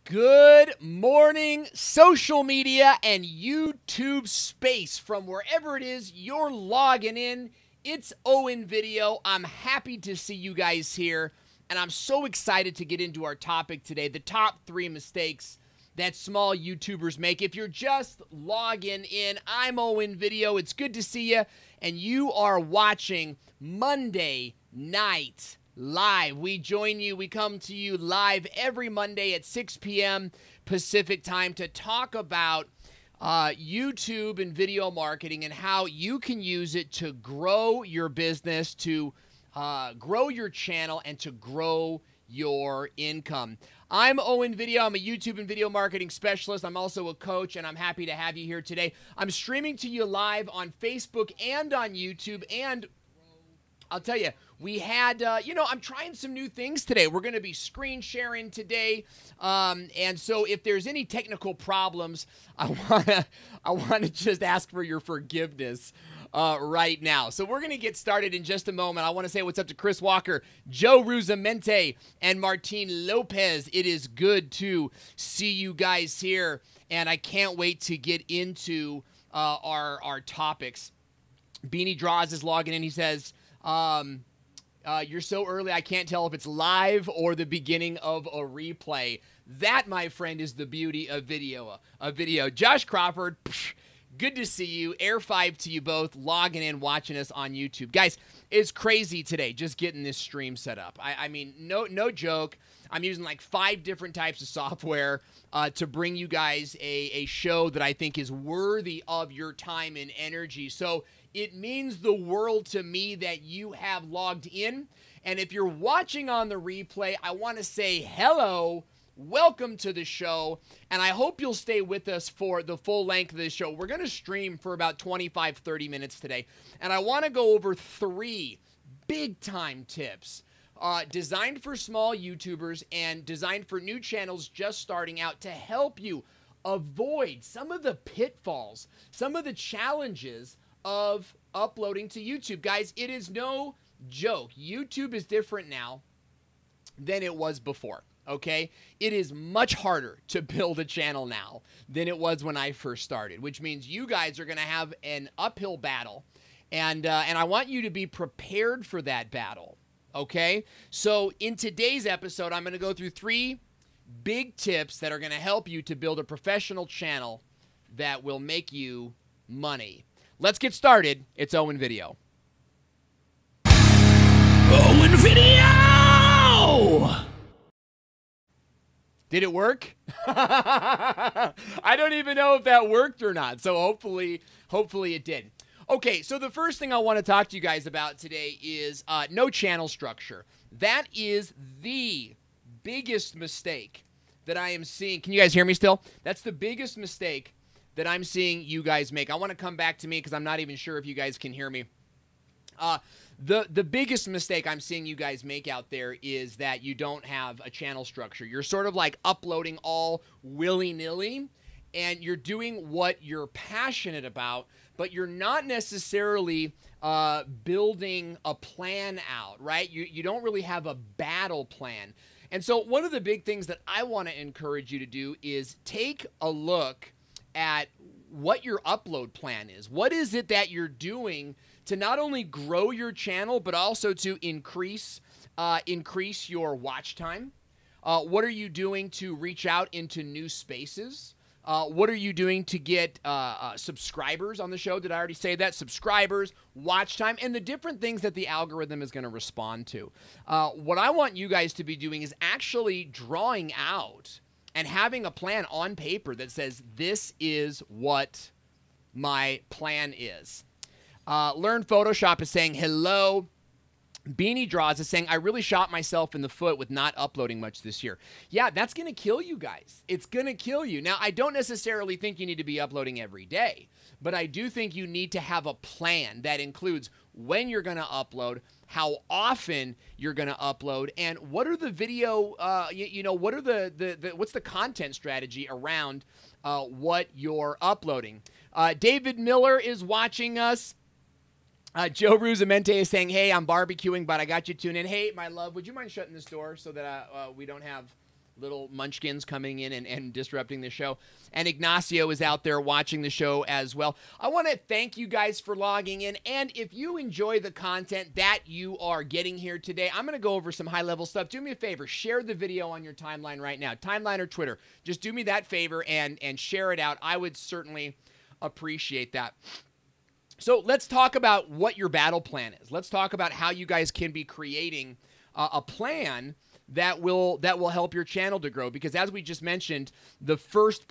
Good morning, social media and YouTube space from wherever it is you're logging in. It's Owen Video. I'm happy to see you guys here, and I'm so excited to get into our topic today, the top 3 mistakes that small YouTubers make. If you're just logging in, I'm Owen Video. It's good to see you, and you are watching Monday Night Live. We join you. We come to you live every Monday at 6 p.m. Pacific time to talk about YouTube and video marketing and how you can use it to grow your business, to grow your channel, and to grow your income. I'm Owen Video. I'm a YouTube and video marketing specialist. I'm also a coach, and I'm happy to have you here today. I'm streaming to you live on Facebook and on YouTube, and I'll tell you, we had, I'm trying some new things today. We're going to be screen sharing today, and so if there's any technical problems, I want to just ask for your forgiveness right now. So we're going to get started in just a moment. I want to say what's up to Chris Walker, Joe Ruzamente, and Martin Lopez. It is good to see you guys here, and I can't wait to get into our topics. Beanie Draws is logging in. He says, you're so early, I can't tell if it's live or the beginning of a replay. That, my friend, is the beauty of video. Josh Crawford, good to see you. Air 5 to you both, logging in, watching us on YouTube. Guys, it's crazy today just getting this stream set up. I mean, no joke. I'm using like 5 different types of software to bring you guys a show that I think is worthy of your time and energy. So it means the world to me that you have logged in. And if you're watching on the replay, I want to say hello, welcome to the show, and I hope you'll stay with us for the full length of this show. We're going to stream for about 25-30 minutes today, and I want to go over 3 big-time tips designed for small YouTubers and designed for new channels just starting out to help you avoid some of the pitfalls, some of the challenges of uploading to YouTube. Guys, it is no joke. YouTube is different now than it was before, okay? It is much harder to build a channel now than it was when I first started, which means you guys are going to have an uphill battle, and I want you to be prepared for that battle, okay? So in today's episode, I'm going to go through 3 big tips that are going to help you to build a professional channel that will make you money. Let's get started. It's Owen Video. Owen Video! Did it work? I don't even know if that worked or not. So hopefully it did. Okay, so the first thing I want to talk to you guys about today is no channel structure. That is the biggest mistake that I am seeing. Can you guys hear me still? That's the biggest mistake that I'm seeing you guys make. I want to come back to me because I'm not even sure if you guys can hear me. The biggest mistake I'm seeing you guys make out there is that you don't have a channel structure. You're sort of like uploading all willy-nilly, and you're doing what you're passionate about, but you're not necessarily building a plan out, right? You don't really have a battle plan. And so one of the big things that I want to encourage you to do is take a look at what your upload plan is. What is it that you're doing to not only grow your channel, but also to increase your watch time? What are you doing to reach out into new spaces? What are you doing to get subscribers on the show? Did I already say that? Subscribers, watch time, and the different things that the algorithm is going to respond to. What I want you guys to be doing is actually drawing out and having a plan on paper that says, this is what my plan is. Learn Photoshop is saying, hello. Beanie Draws is saying, I really shot myself in the foot with not uploading much this year. Yeah, that's going to kill you guys. It's going to kill you. Now, I don't necessarily think you need to be uploading every day, but I do think you need to have a plan that includes when you're going to upload, how often you're going to upload, and what are the video, what are what's the content strategy around what you're uploading. David Miller is watching us. Joe Ruzamente is saying, hey, I'm barbecuing, but I got you tuned in. Hey, my love, would you mind shutting this door so that we don't have little munchkins coming in and disrupting the show. And Ignacio is out there watching the show as well. I want to thank you guys for logging in. And if you enjoy the content that you are getting here today, I'm going to go over some high-level stuff. Do me a favor. Share the video on your timeline right now. Timeline or Twitter. Just do me that favor and share it out. I would certainly appreciate that. So let's talk about what your battle plan is. Let's talk about how you guys can be creating a plan that will help your channel to grow. Because as we just mentioned, the first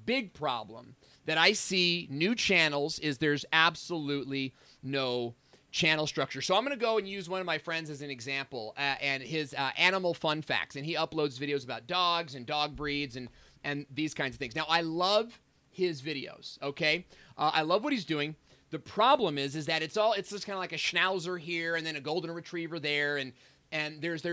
big problem that I see new channels is there's absolutely no channel structure. So I'm going to go and use one of my friends as an example, and his animal fun facts. And he uploads videos about dogs and dog breeds and these kinds of things. Now, I love his videos, okay? I love what he's doing. The problem is that it's just kind of like a Schnauzer here and then a golden retriever there, and there's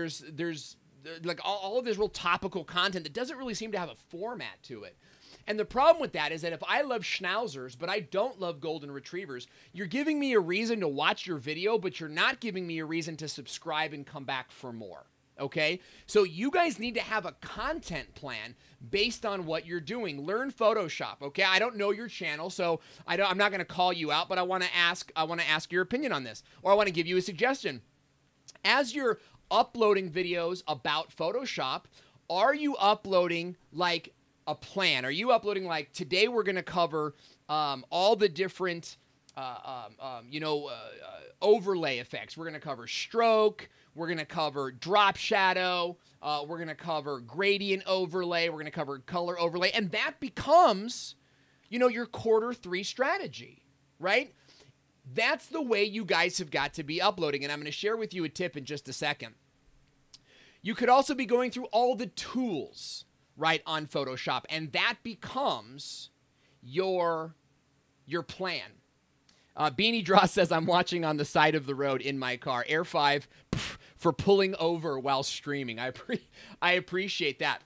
like all of this real topical content that doesn't really seem to have a format to it. And the problem with that is that if I love Schnauzers, but I don't love golden retrievers, you're giving me a reason to watch your video, but you're not giving me a reason to subscribe and come back for more. Okay? So you guys need to have a content plan based on what you're doing. Learn Photoshop, okay? I don't know your channel, so I'm not going to call you out, but I want to ask your opinion on this, or I want to give you a suggestion. As you're uploading videos about Photoshop, are you uploading like a plan? Are you uploading like, today we're going to cover all the different overlay effects. We're going to cover stroke. We're going to cover drop shadow. We're going to cover gradient overlay. We're going to cover color overlay. And that becomes, your Q3 strategy, right? That's the way you guys have got to be uploading. And I'm going to share with you a tip in just a second. You could also be going through all the tools, right, on Photoshop. And that becomes your plan. Beanie Draw says, I'm watching on the side of the road in my car. Air 5 for pulling over while streaming. I appreciate that.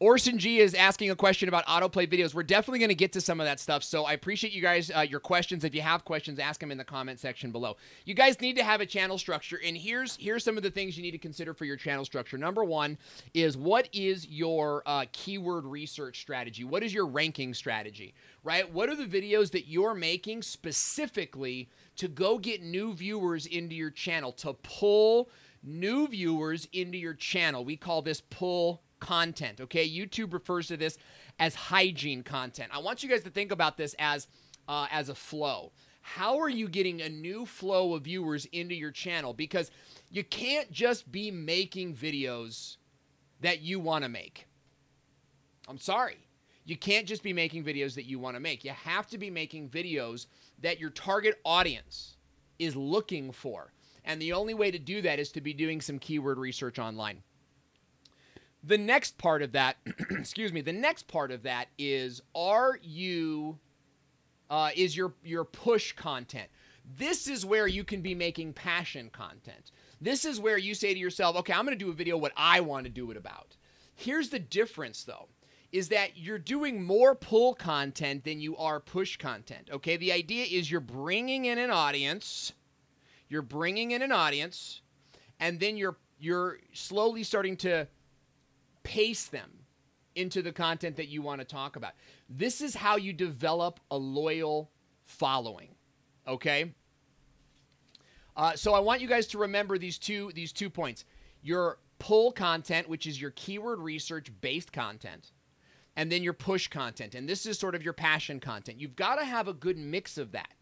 Orson G is asking a question about autoplay videos. We're definitely going to get to some of that stuff, so I appreciate you guys, your questions. If you have questions, ask them in the comment section below. You guys need to have a channel structure, and here's some of the things you need to consider for your channel structure. Number one is, what is your keyword research strategy? What is your ranking strategy, right? What are the videos that you're making specifically to go get new viewers into your channel, to pull new viewers into your channel? We call this pull content, okay? YouTube refers to this as hygiene content. I want you guys to think about this as a flow. How are you getting a new flow of viewers into your channel? Because you can't just be making videos that you want to make. I'm sorry. You can't just be making videos that you want to make. You have to be making videos that your target audience is looking for. And the only way to do that is to be doing some keyword research online. The next part of that, the next part of that is, is your push content. This is where you can be making passion content. This is where you say to yourself, okay, I'm going to do a video what I want to do it about. Here's the difference, though, is that you're doing more pull content than you are push content, okay? The idea is you're bringing in an audience, and then you're slowly starting to pace them into the content that you want to talk about. This is how you develop a loyal following, okay? So I want you guys to remember these two points. Your pull content, which is your keyword research-based content, and then your push content. And this is sort of your passion content. You've got to have a good mix of that.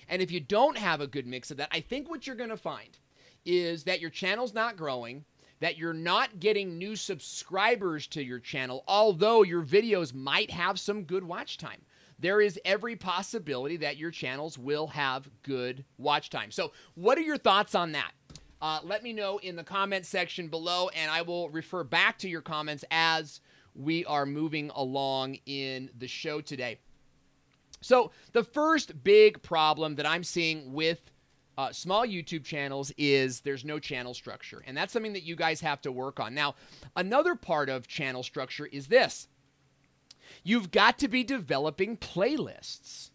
And if you don't have a good mix of that, I think what you're going to find is that your channel's not growing, that you're not getting new subscribers to your channel, although your videos might have some good watch time. There is every possibility that your channels will have good watch time. So what are your thoughts on that? Let me know in the comment section below, and I will refer back to your comments as we are moving along in the show today. So the first big problem that I'm seeing with small YouTube channels is there's no channel structure. And that's something that you guys have to work on. Now, another part of channel structure is this. You've got to be developing playlists.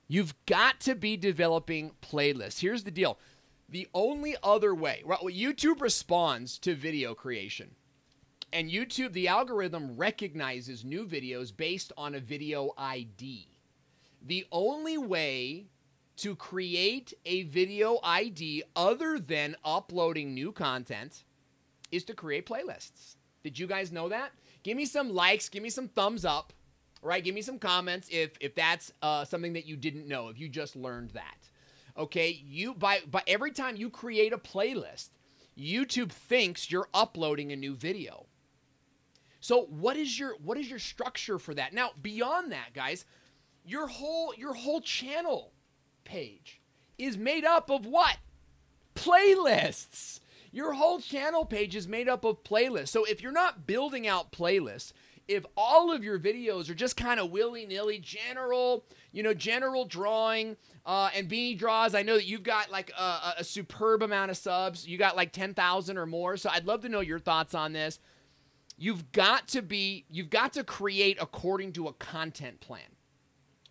You've got to be developing playlists. Here's the deal. The only other way, well, YouTube responds to video creation. And YouTube, the algorithm recognizes new videos based on a video ID. The only way to create a video ID other than uploading new content is to create playlists. Did you guys know that? Give me some likes, give me some thumbs up, right? Give me some comments if that's something that you didn't know, if you just learned that. Okay, by every time you create a playlist, YouTube thinks you're uploading a new video. So what is your structure for that? Now, beyond that, guys, your whole channel page is made up of what? Playlists. Your whole channel page is made up of playlists. So if you're not building out playlists, if all of your videos are just kind of willy-nilly, general drawing and beanie draws, I know that you've got like a superb amount of subs. You got like 10,000 or more. So I'd love to know your thoughts on this. You've got to create according to a content plan.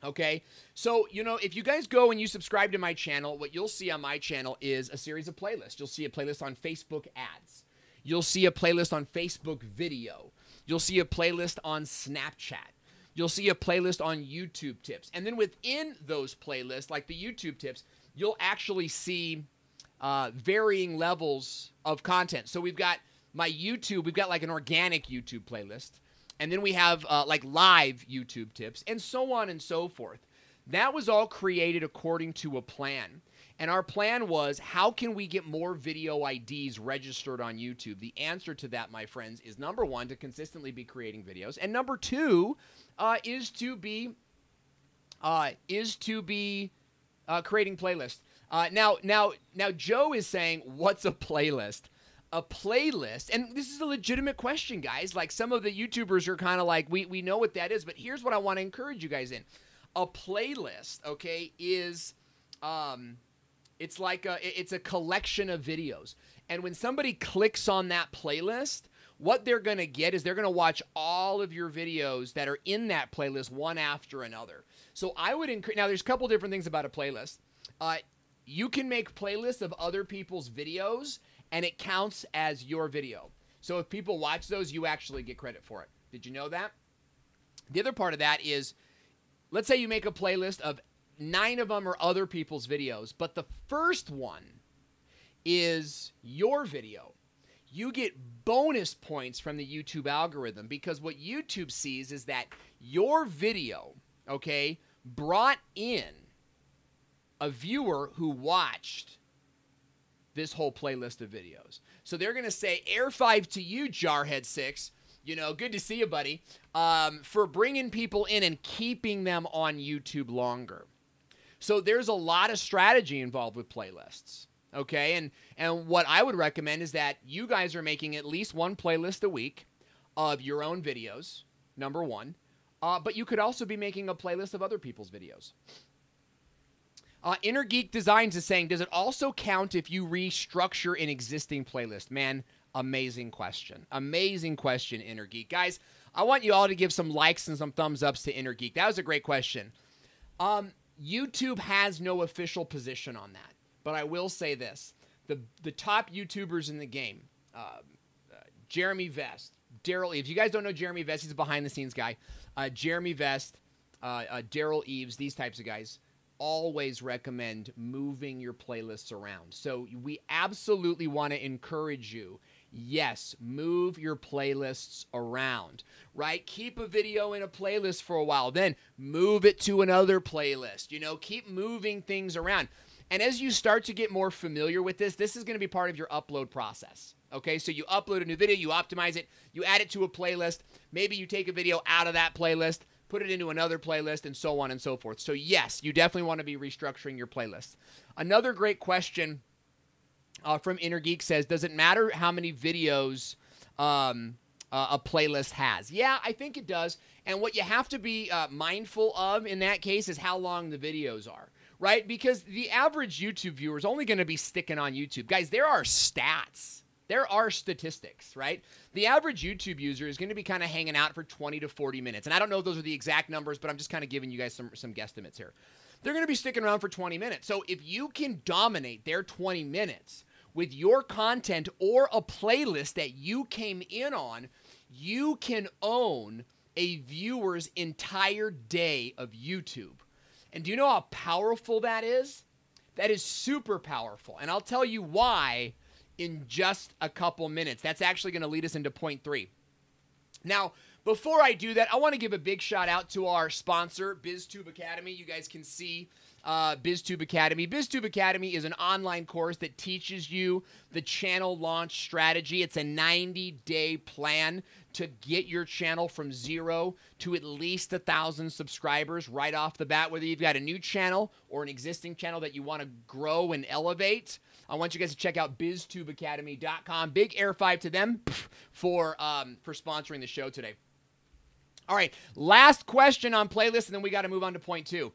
Okay, so, if you guys go and you subscribe to my channel, what you'll see on my channel is a series of playlists. You'll see a playlist on Facebook ads. You'll see a playlist on Facebook video. You'll see a playlist on Snapchat. You'll see a playlist on YouTube tips. And then within those playlists, like the YouTube tips, you'll actually see varying levels of content. So we've got my YouTube, we've got like an organic YouTube playlist. And then we have like live YouTube tips and so on and so forth. That was all created according to a plan. And our plan was, how can we get more video IDs registered on YouTube? The answer to that, my friends, is number one, to consistently be creating videos. And number two is to be creating playlists. Now, Joe is saying, what's a playlist? A playlist, and this is a legitimate question, guys. Like, some of the YouTubers are kind of like, we know what that is, but here's what I want to encourage you guys in. A playlist, okay, is it's a collection of videos. And when somebody clicks on that playlist, what they're going to get is they're going to watch all of your videos that are in that playlist one after another. So I would encourage, now there's a couple different things about a playlist. You can make playlists of other people's videos, and it counts as your video. So if people watch those, you actually get credit for it. Did you know that? The other part of that is, let's say you make a playlist of 9 of them are other people's videos, but the first one is your video. You get bonus points from the YouTube algorithm, because what YouTube sees is that your video, okay, brought in a viewer who watched this whole playlist of videos. So they're going to say, Air 5 to you, Jarhead6. Good to see you, buddy. For bringing people in and keeping them on YouTube longer. So there's a lot of strategy involved with playlists. Okay, and what I would recommend is that you guys are making at least one playlist a week of your own videos, number one. But you could also be making a playlist of other people's videos. Inner Geek Designs is saying, does it also count if you restructure an existing playlist? Man, amazing question. Amazing question, Inner Geek. Guys, I want you all to give some likes and some thumbs ups to Inner Geek. That was a great question. YouTube has no official position on that. But I will say this. The top YouTubers in the game, Jeremy Vest, Daryl Eves. You guys don't know Jeremy Vest. He's a behind-the-scenes guy. Jeremy Vest, Daryl Eves, these types of guys always recommend moving your playlists around. So we absolutely want to encourage you. Yes, move your playlists around, right? Keep a video in a playlist for a while, then move it to another playlist. Keep moving things around. And as you start to get more familiar with this is going to be part of your upload process. Okay, so you upload a new video, you optimize it, you add it to a playlist. Maybe you take a video out of that playlist, put it into another playlist, and so on and so forth. So yes, you definitely want to be restructuring your playlists. Another great question from Inner Geek says, does it matter how many videos a playlist has? Yeah, I think it does. And what you have to be mindful of in that case is how long the videos are, right? Because the average YouTube viewer is only going to be sticking on YouTube. Guys, there are stats There are statistics, right? The average YouTube user is going to be kind of hanging out for 20 to 40 minutes. And I don't know if those are the exact numbers, but I'm just kind of giving you guys some guesstimates here. They're going to be sticking around for 20 minutes. So if you can dominate their 20 minutes with your content or a playlist that you came in on, you can own a viewer's entire day of YouTube. And do you know how powerful that is? That is super powerful. And I'll tell you why in just a couple minutes. That's actually going to lead us into point 3. Now, before I do that, I want to give a big shout out to our sponsor, BizTube Academy. You guys can see BizTube Academy. BizTube Academy is an online course that teaches you the channel launch strategy. It's a 90-day plan to get your channel from 0 to at least 1,000 subscribers right off the bat, whether you've got a new channel or an existing channel that you want to grow and elevate. I want you guys to check out biztubeacademy.com. Big air 5 to them for sponsoring the show today. All right, last question on playlist, and then we got to move on to point 2.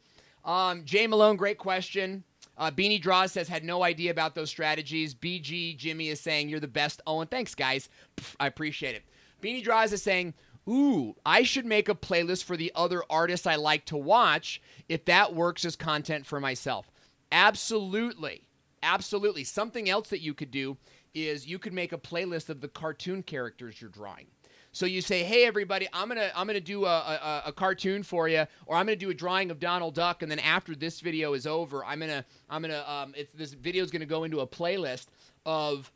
Jay Malone, great question. Beanie Draws says, had no idea about those strategies. BG Jimmy is saying, you're the best, Owen. Thanks, guys. I appreciate it. Beanie Draws is saying, ooh, I should make a playlist for the other artists I like to watch if that works as content for myself. Absolutely. Absolutely. Something else that you could do is you could make a playlist of the cartoon characters you're drawing. So you say, hey, everybody, I'm gonna do a cartoon for you, or I'm gonna do a drawing of Donald Duck, and then after this video is over, this video is gonna go into a playlist of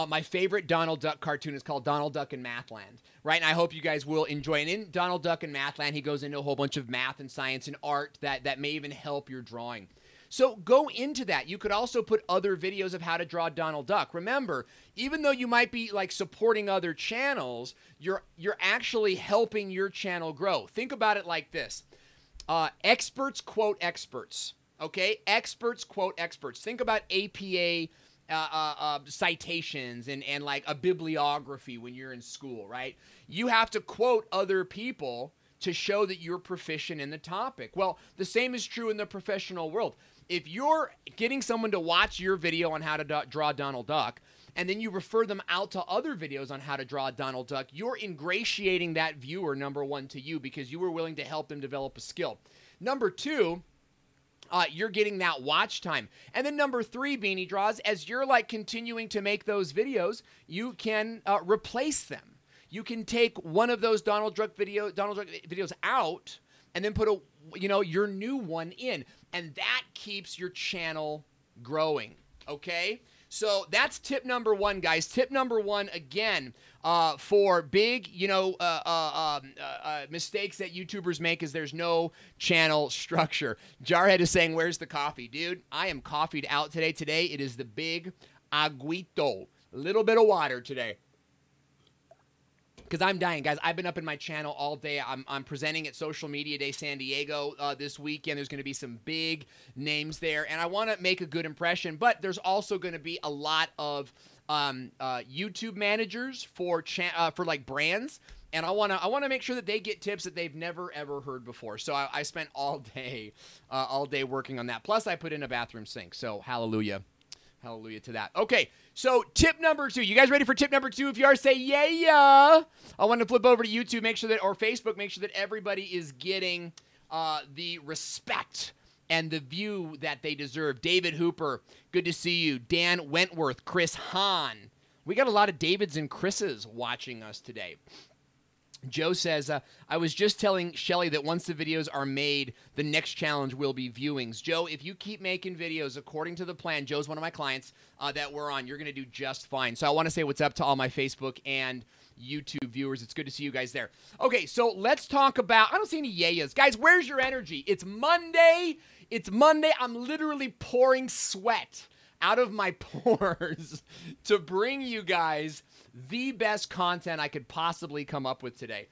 my favorite Donald Duck cartoon. Is called Donald Duck in Mathland, right? And I hope you guys will enjoy it. In Donald Duck in Mathland, he goes into a whole bunch of math and science and art that may even help your drawing. So go into that. You could also put other videos of how to draw Donald Duck. Remember, even though you might be like supporting other channels, you're actually helping your channel grow. Think about it like this. Experts quote experts, okay? Experts quote experts. Think about APA citations and like a bibliography when you're in school, right? You have to quote other people to show that you're proficient in the topic. Well, the same is true in the professional world. If you're getting someone to watch your video on how to draw Donald Duck, and then you refer them out to other videos on how to draw Donald Duck, you're ingratiating that viewer, number one, to you because you were willing to help them develop a skill. Number 2, you're getting that watch time. And then number 3, Beanie Draws, as you're like continuing to make those videos, you can replace them. You can take one of those Donald Duck videos out and then put your new one in. And that keeps your channel growing, okay? So that's tip number 1, guys. Tip number 1, again, for big, mistakes that YouTubers make is there's no channel structure. Jarhead is saying, where's the coffee? Dude, I am coffeeed out today. Today, it is the big aguito. A little bit of water today. Because I'm dying, guys. I've been up in my channel all day. I'm presenting at Social Media Day San Diego this weekend. There's going to be some big names there, and I want to make a good impression. But there's also going to be a lot of YouTube managers for like brands, and I want to make sure that they get tips that they've never ever heard before. So I spent all day working on that. Plus, I put in a bathroom sink. So hallelujah. Hallelujah to that. Okay, so tip number 2. You guys ready for tip number 2? If you are, say yeah. I want to flip over to YouTube, or Facebook, make sure that everybody is getting the respect and the view that they deserve. David Hooper, good to see you. Dan Wentworth, Chris Hahn. We got a lot of Davids and Chris's watching us today. Joe says, I was just telling Shelly that once the videos are made, the next challenge will be viewings. Joe, if you keep making videos according to the plan, Joe's one of my clients that we're on, you're going to do just fine. So I want to say what's up to all my Facebook and YouTube viewers. It's good to see you guys there. Okay, so let's talk about, I don't see any yayas. Guys, where's your energy? It's Monday. It's Monday. I'm literally pouring sweat out of my pores to bring you guys the best content I could possibly come up with today.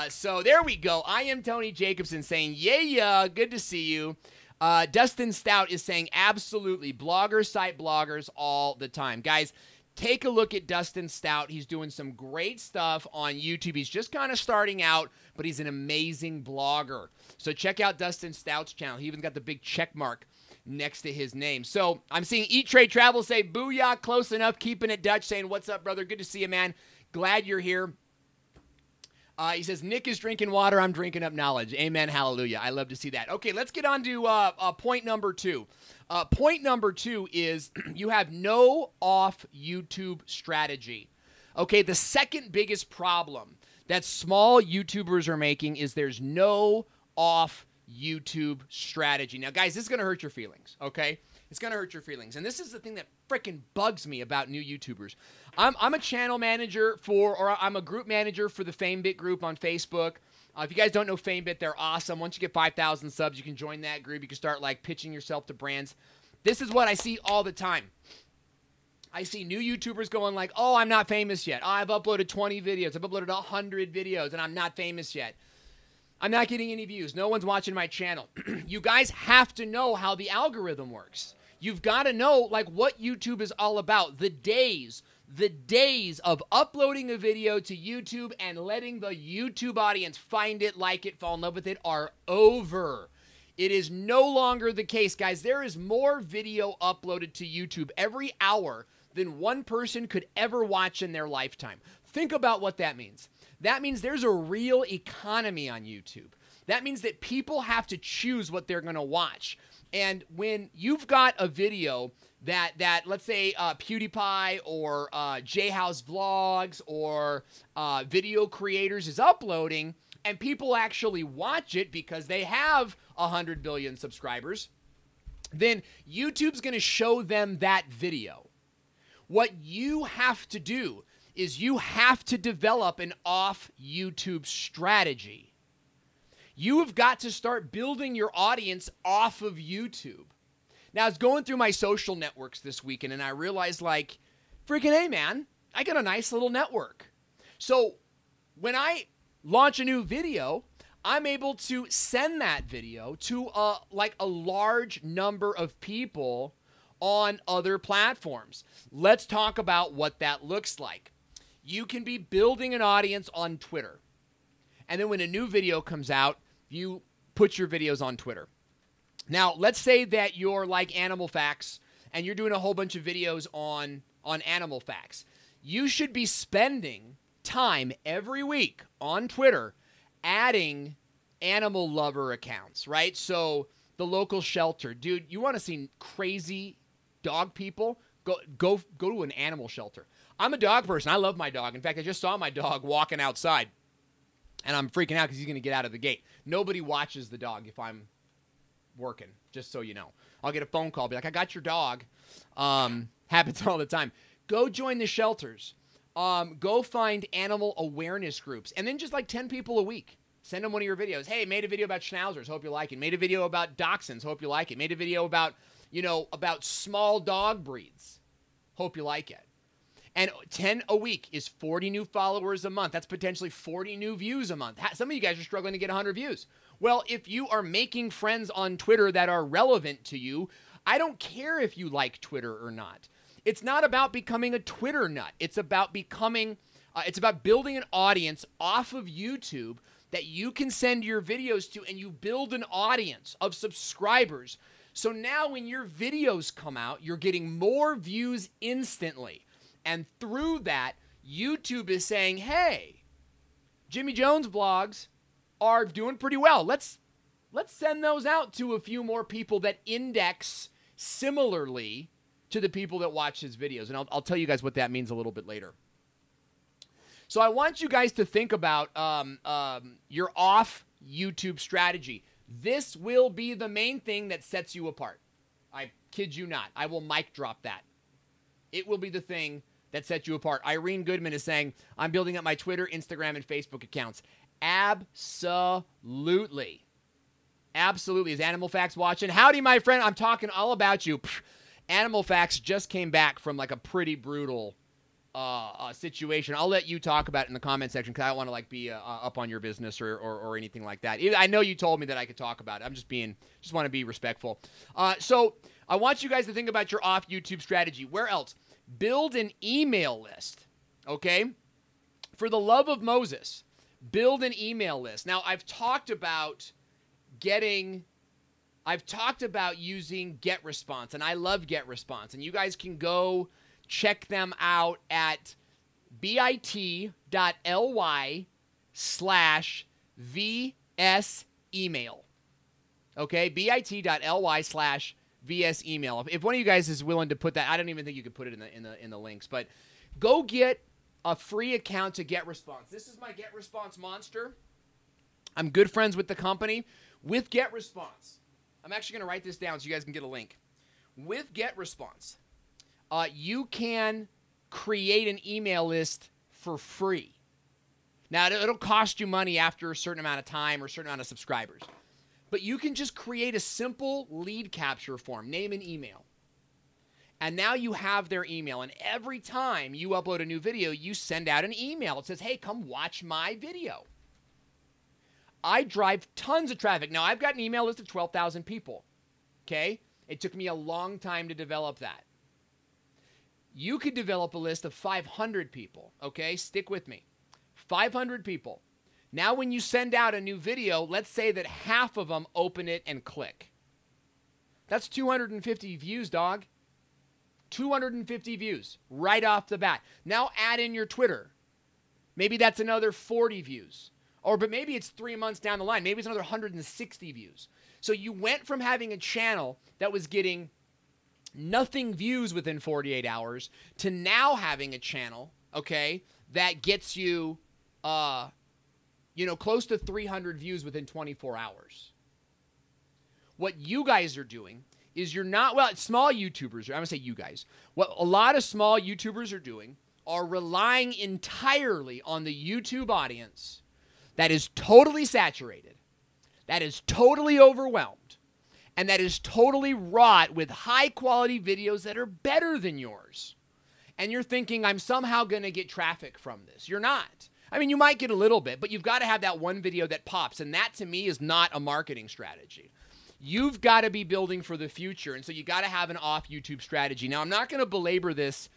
So there we go. I am Tony Jacobson saying, yeah, good to see you. Dustin Stout is saying, absolutely. Bloggers cite bloggers all the time. Guys, take a look at Dustin Stout. He's doing some great stuff on YouTube. He's just kind of starting out, but he's an amazing blogger. So check out Dustin Stout's channel. He even got the big check mark next to his name. So I'm seeing Eat, Trade, Travel say, booyah, close enough, keeping it Dutch, saying, what's up, brother? Good to see you, man. Glad you're here. He says, Nick is drinking water. I'm drinking up knowledge. Amen. Hallelujah. I love to see that. Okay, let's get on to point number 2. Point number 2 is you have no off YouTube strategy. Okay, the second biggest problem that small YouTubers are making is there's no off YouTube strategy. Now, guys, this is going to hurt your feelings, okay? It's going to hurt your feelings. And this is the thing that freaking bugs me about new YouTubers. I'm a channel manager or I'm a group manager for the FameBit group on Facebook. If you guys don't know FameBit, they're awesome. Once you get 5,000 subs, you can join that group. You can start, like, pitching yourself to brands. This is what I see all the time. I see new YouTubers going like, oh, I'm not famous yet. Oh, I've uploaded 20 videos. I've uploaded 100 videos, and I'm not famous yet. I'm not getting any views. No one's watching my channel. You guys have to know how the algorithm works. You've got to know, like, what YouTube is all about. The days of uploading a video to YouTube and letting the YouTube audience find it, like it, fall in love with it are over. It is no longer the case, guys. There is more video uploaded to YouTube every hour than one person could ever watch in their lifetime. Think about what that means. That means there's a real economy on YouTube. That means that people have to choose what they're going to watch. And when you've got a video that let's say PewDiePie or JHouse Vlogs or video creators is uploading, and people actually watch it because they have 100 billion subscribers, then YouTube's going to show them that video. What you have to do is you have to develop an off YouTube strategy. You have got to start building your audience off of YouTube. Now, I was going through my social networks this weekend, and I realized, like, freaking hey, man, I got a nice little network. So when I launch a new video, I'm able to send that video to like a large number of people on other platforms. Let's talk about what that looks like. You can be building an audience on Twitter. And then when a new video comes out, you put your videos on Twitter. Now, let's say that you're like Animal Facts and you're doing a whole bunch of videos on Animal Facts. You should be spending time every week on Twitter adding animal lover accounts, right? So the local shelter. Dude, you want to see crazy dog people? Go to an animal shelter. I'm a dog person. I love my dog. In fact, I just saw my dog walking outside, and I'm freaking out because he's going to get out of the gate. Nobody watches the dog if I'm working, just so you know. I'll get a phone call, be like, I got your dog. Happens all the time. Go join the shelters. Go find animal awareness groups, and then just like 10 people a week. Send them one of your videos. Hey, made a video about schnauzers. Hope you like it. Made a video about dachshunds. Hope you like it. Made a video about, about small dog breeds. Hope you like it. And 10 a week is 40 new followers a month. That's potentially 40 new views a month. Some of you guys are struggling to get 100 views. Well, if you are making friends on Twitter that are relevant to you, I don't care if you like Twitter or not. It's not about becoming a Twitter nut. It's about becoming, it's about building an audience off of YouTube that you can send your videos to, and you build an audience of subscribers. So now when your videos come out, you're getting more views instantly. And through that, YouTube is saying, hey, Jimmy Jones vlogs are doing pretty well. Let's send those out to a few more people that index similarly to the people that watch his videos. And I'll tell you guys what that means a little bit later. So I want you guys to think about your off YouTube strategy. This will be the main thing that sets you apart. I kid you not. I will mic drop that. It will be the thing that sets you apart. Irene Goodman is saying, I'm building up my Twitter, Instagram, and Facebook accounts. Absolutely. Absolutely. Is Animal Facts watching? Howdy, my friend. I'm talking all about you. Animal Facts just came back from like a pretty brutal situation. I'll let you talk about it in the comment section because I don't want to like be up on your business or anything like that. I know you told me that I could talk about it. I'm just want to be respectful. So I want you guys to think about your off YouTube strategy. Where else? Build an email list, okay? For the love of Moses, build an email list. Now, I've talked about getting I've talked about using GetResponse, and I love GetResponse. And you guys can go check them out at bit.ly/VS-email. Okay, bit.ly/VS-email. If one of you guys is willing to put that, I don't even think you could put it in the links, but go get a free account to GetResponse. This is my GetResponse monster. I'm good friends with the company. With GetResponse, I'm actually going to write this down so you guys can get a link. With GetResponse, you can create an email list for free. Now, it'll cost you money after a certain amount of time or a certain amount of subscribers. But you can just create a simple lead capture form, name and email. And now you have their email. And every time you upload a new video, you send out an email. It says, hey, come watch my video. I drive tons of traffic. Now, I've got an email list of 12,000 people. Okay? It took me a long time to develop that. You could develop a list of 500 people. Okay? Stick with me. 500 people. Now, when you send out a new video, let's say that half of them open it and click. That's 250 views, dog. 250 views right off the bat. Now add in your Twitter. Maybe that's another 40 views. But maybe it's 3 months down the line. Maybe it's another 160 views. So you went from having a channel that was getting nothing views within 48 hours to now having a channel, okay, that gets you, close to 300 views within 24 hours. What you guys are doing is you're not, well, small YouTubers, I'm going to say you guys. What a lot of small YouTubers are doing are relying entirely on the YouTube audience that is totally saturated, that is totally overwhelmed, and that is totally wrought with high-quality videos that are better than yours. And you're thinking, I'm somehow going to get traffic from this. You're not. I mean, you might get a little bit, but you've got to have that one video that pops, and that, to me, is not a marketing strategy. You've got to be building for the future, and so you got to have an off-YouTube strategy. Now, I'm not going to belabor this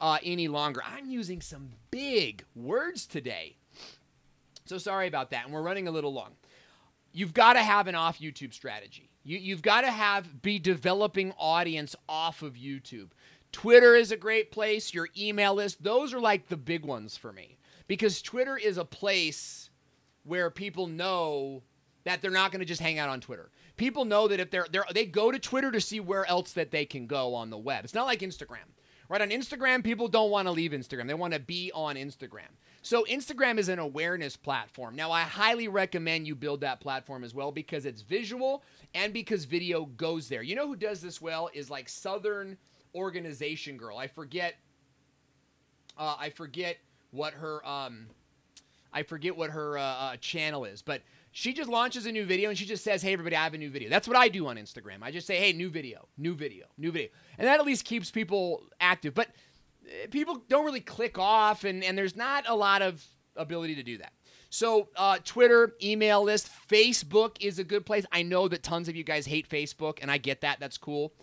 any longer. I'm using some big words today. So sorry about that, and we're running a little long. You've got to have an off-YouTube strategy. You've got to be developing audience off of YouTube. Twitter is a great place. Your email list, those are like the big ones for me. Because Twitter is a place where people know that they're not going to just hang out on Twitter. People know that if they go to Twitter to see where else that they can go on the web. It's not like Instagram. Right? On Instagram, people don't want to leave Instagram. They want to be on Instagram. So Instagram is an awareness platform. Now, I highly recommend you build that platform as well because it's visual and because video goes there. You know who does this well is like Southern Organization Girl. I forget what her channel is, but she just launches a new video and she just says, hey, everybody, I have a new video. That's what I do on Instagram. I just say, hey, new video, new video, new video. And that at least keeps people active. But people don't really click off, and there's not a lot of ability to do that. So Twitter, email list, Facebook is a good place. I know that tons of you guys hate Facebook, and I get that. That's cool.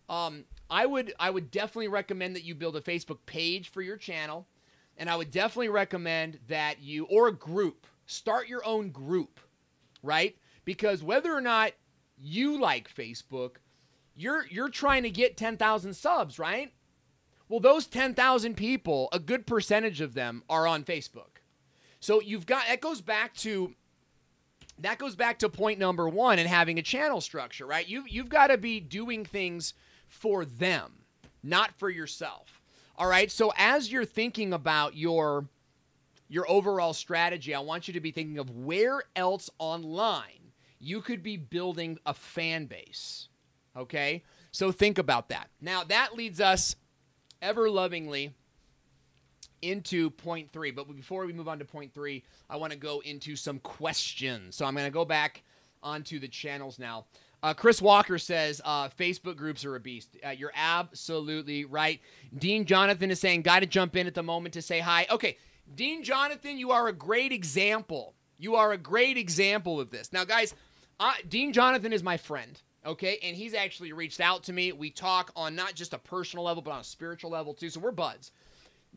I would definitely recommend that you build a Facebook page for your channel, and I would definitely recommend that or a group. Start your own group, right? Because whether or not you like Facebook, you're trying to get 10,000 subs, right? Well, those 10,000 people, a good percentage of them are on Facebook. So that goes back to point number one in having a channel structure, right? You've got to be doing things for them, not for yourself. All right? So as you're thinking about your overall strategy, I want you to be thinking of where else online you could be building a fan base. Okay? So think about that. Now, that leads us ever lovingly into point 3. But before we move on to point 3, I want to go into some questions. So I'm going to go back onto the channels now. Chris Walker says, Facebook groups are a beast. You're absolutely right. Dean Jonathan is saying, got to jump in at the moment to say hi. Okay, Dean Jonathan, you are a great example. You are a great example of this. Now, guys, Dean Jonathan is my friend. Okay, and he's actually reached out to me. We talk on not just a personal level, but on a spiritual level too, so we're buds.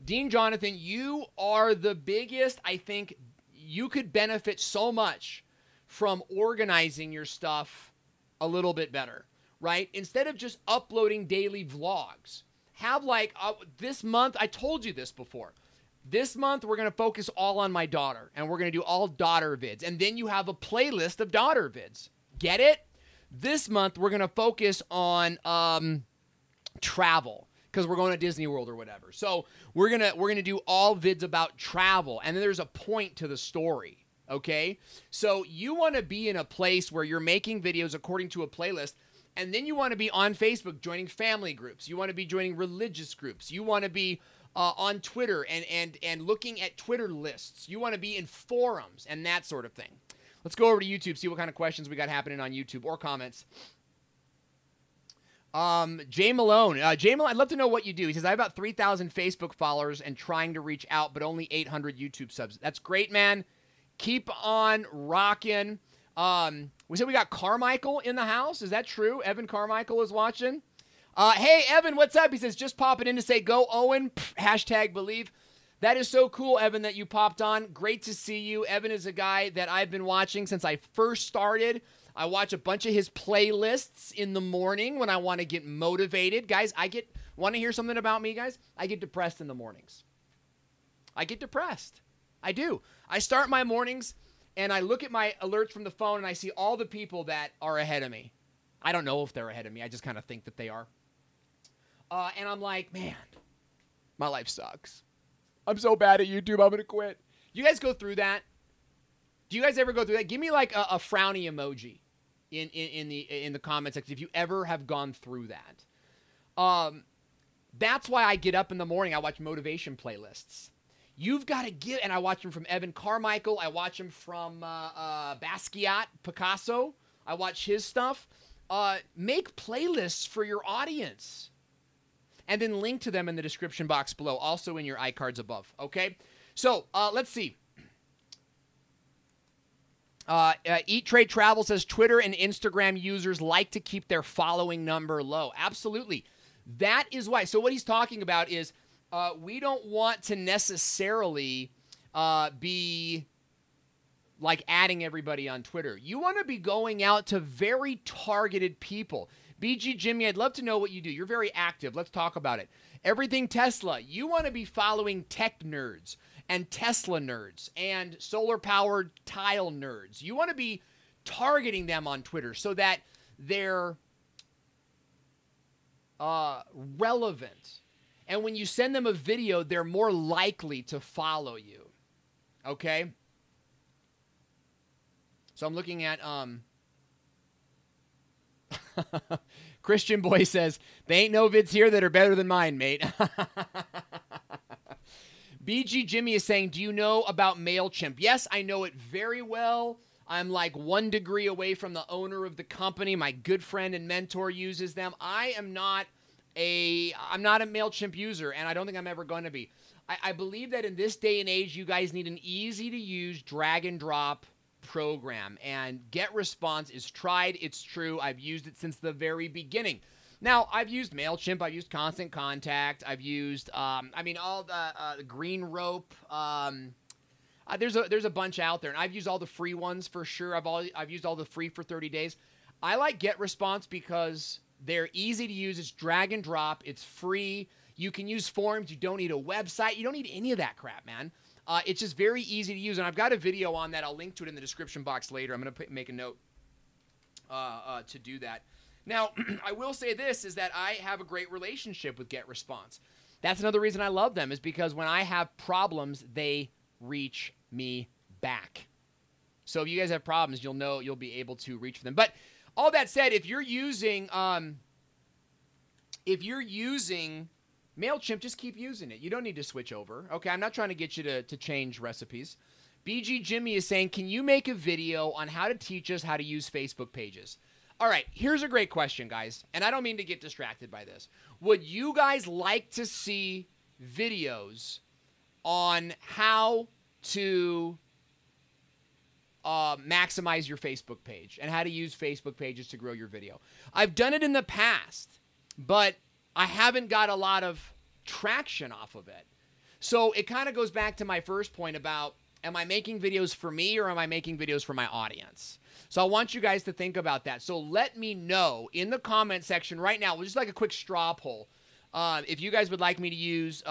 Dean Jonathan, you are the biggest. I think you could benefit so much from organizing your stuff a little bit better, right? Instead of just uploading daily vlogs, have like this month, I told you this before. This month, we're going to focus all on my daughter, and we're going to do all daughter vids. And then you have a playlist of daughter vids. Get it? This month, we're going to focus on travel because we're going to Disney World or whatever. So we're gonna do all vids about travel, and then there's a point to the story. Okay? So you want to be in a place where you're making videos according to a playlist, and then you want to be on Facebook joining family groups. You want to be joining religious groups. You want to be on Twitter and looking at Twitter lists. You want to be in forums and that sort of thing. Let's go over to YouTube, see what kind of questions we got happening on YouTube or comments. Jay Malone. Jay Malone, I'd love to know what you do. He says, I have about 3,000 Facebook followers and trying to reach out, but only 800 YouTube subs. That's great, man. Keep on rocking. We said we got Carmichael in the house. Is that true? Evan Carmichael is watching. Hey, Evan, what's up? He says, just popping in to say, go Owen, hashtag believe. That is so cool, Evan, that you popped on. Great to see you. Evan is a guy that I've been watching since I first started. I watch a bunch of his playlists in the morning when I want to get motivated. Guys, want to hear something about me, guys? I get depressed in the mornings. I get depressed. I do. I start my mornings, and I look at my alerts from the phone, and I see all the people that are ahead of me. I don't know if they're ahead of me. I just kind of think that they are. And I'm like, man, my life sucks. I'm so bad at YouTube, I'm going to quit. You guys go through that? Do you guys ever go through that? Give me like a frowny emoji in the comment section if you ever have gone through that. That's why I get up in the morning. I watch motivation playlists. You've got to get, and I watch them from Evan Carmichael. I watch them from Basquiat, Picasso. I watch his stuff. Make playlists for your audience. And then link to them in the description box below, also in your iCards above, okay? So, let's see. Eat Trade Travel says, Twitter and Instagram users like to keep their following number low. Absolutely. That is why. So what he's talking about is we don't want to necessarily be like adding everybody on Twitter. You want to be going out to very targeted people. BG Jimmy, I'd love to know what you do. You're very active. Let's talk about it. Everything Tesla. You want to be following tech nerds and Tesla nerds and solar-powered tile nerds. You want to be targeting them on Twitter so that they're relevant. And when you send them a video, they're more likely to follow you. Okay? So I'm looking at Christian Boy says, they ain't no vids here that are better than mine, mate. BG Jimmy is saying, do you know about MailChimp? Yes, I know it very well. I'm like 1 degree away from the owner of the company. My good friend and mentor uses them. I'm not a MailChimp user, and I don't think I'm ever going to be. I believe that in this day and age, you guys need an easy-to-use drag-and-drop program, and GetResponse is tried. It's true. I've used it since the very beginning. Now, I've used MailChimp. I've used Constant Contact. I've used, all the Green Rope. There's a bunch out there, and I've used all the free ones for sure. I've used all the free for 30 days. I like GetResponse because they're easy to use. It's drag and drop. It's free. You can use forms. You don't need a website. You don't need any of that crap, man. It's just very easy to use, and I've got a video on that. I'll link to it in the description box later. I'm going to make a note to do that. Now, I will say this, is that I have a great relationship with GetResponse. That's another reason I love them, is because when I have problems, they reach me back. So if you guys have problems, you'll know you'll be able to reach them. But all that said, if you're using MailChimp, just keep using it. You don't need to switch over. Okay, I'm not trying to get you to change recipes. BG Jimmy is saying, can you make a video on how to teach us how to use Facebook pages? All right, here's a great question, guys, and I don't mean to get distracted by this. Would you guys like to see videos on how to maximize your Facebook page and how to use Facebook pages to grow your video? I've done it in the past, but I haven't got a lot of traction off of it. So it kind of goes back to my first point about Am I making videos for me or am I making videos for my audience? So I want you guys to think about that. So let me know in the comment section right now. We'll just like a quick straw poll. If you guys would like me to use,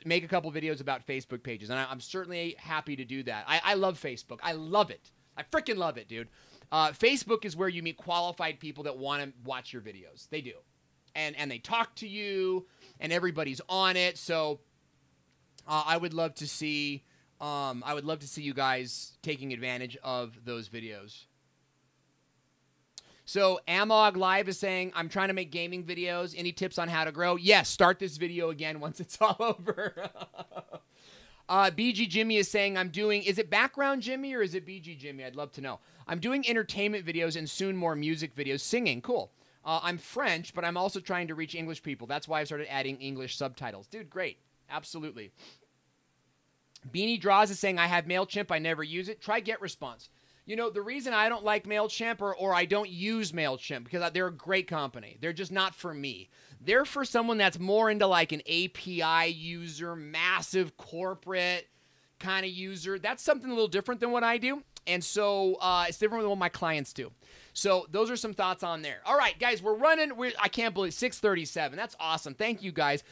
make a couple videos about Facebook pages. And I'm certainly happy to do that. I love Facebook. I love it. I freaking love it, dude. Facebook is where you meet qualified people that want to watch your videos. They do. And they talk to you and everybody's on it. So I would love to see you guys taking advantage of those videos. So Amog Live is saying, I'm trying to make gaming videos. Any tips on how to grow? Yes, start this video again once it's all over. BG Jimmy is saying, is it background Jimmy or is it BG Jimmy? I'd love to know. I'm doing entertainment videos and soon more music videos. Singing, cool. I'm French, but I'm also trying to reach English people. That's why I've started adding English subtitles. Dude, great. Absolutely. Beanie Draws is saying, I have MailChimp. I never use it. Try GetResponse. You know, the reason I don't like MailChimp or I don't use MailChimp, because they're a great company. They're just not for me. They're for someone that's more into like an API user, massive corporate kind of user. That's something a little different than what I do. And so it's different than what my clients do. So those are some thoughts on there. All right, guys, we're running. I can't believe 6:37. That's awesome. Thank you guys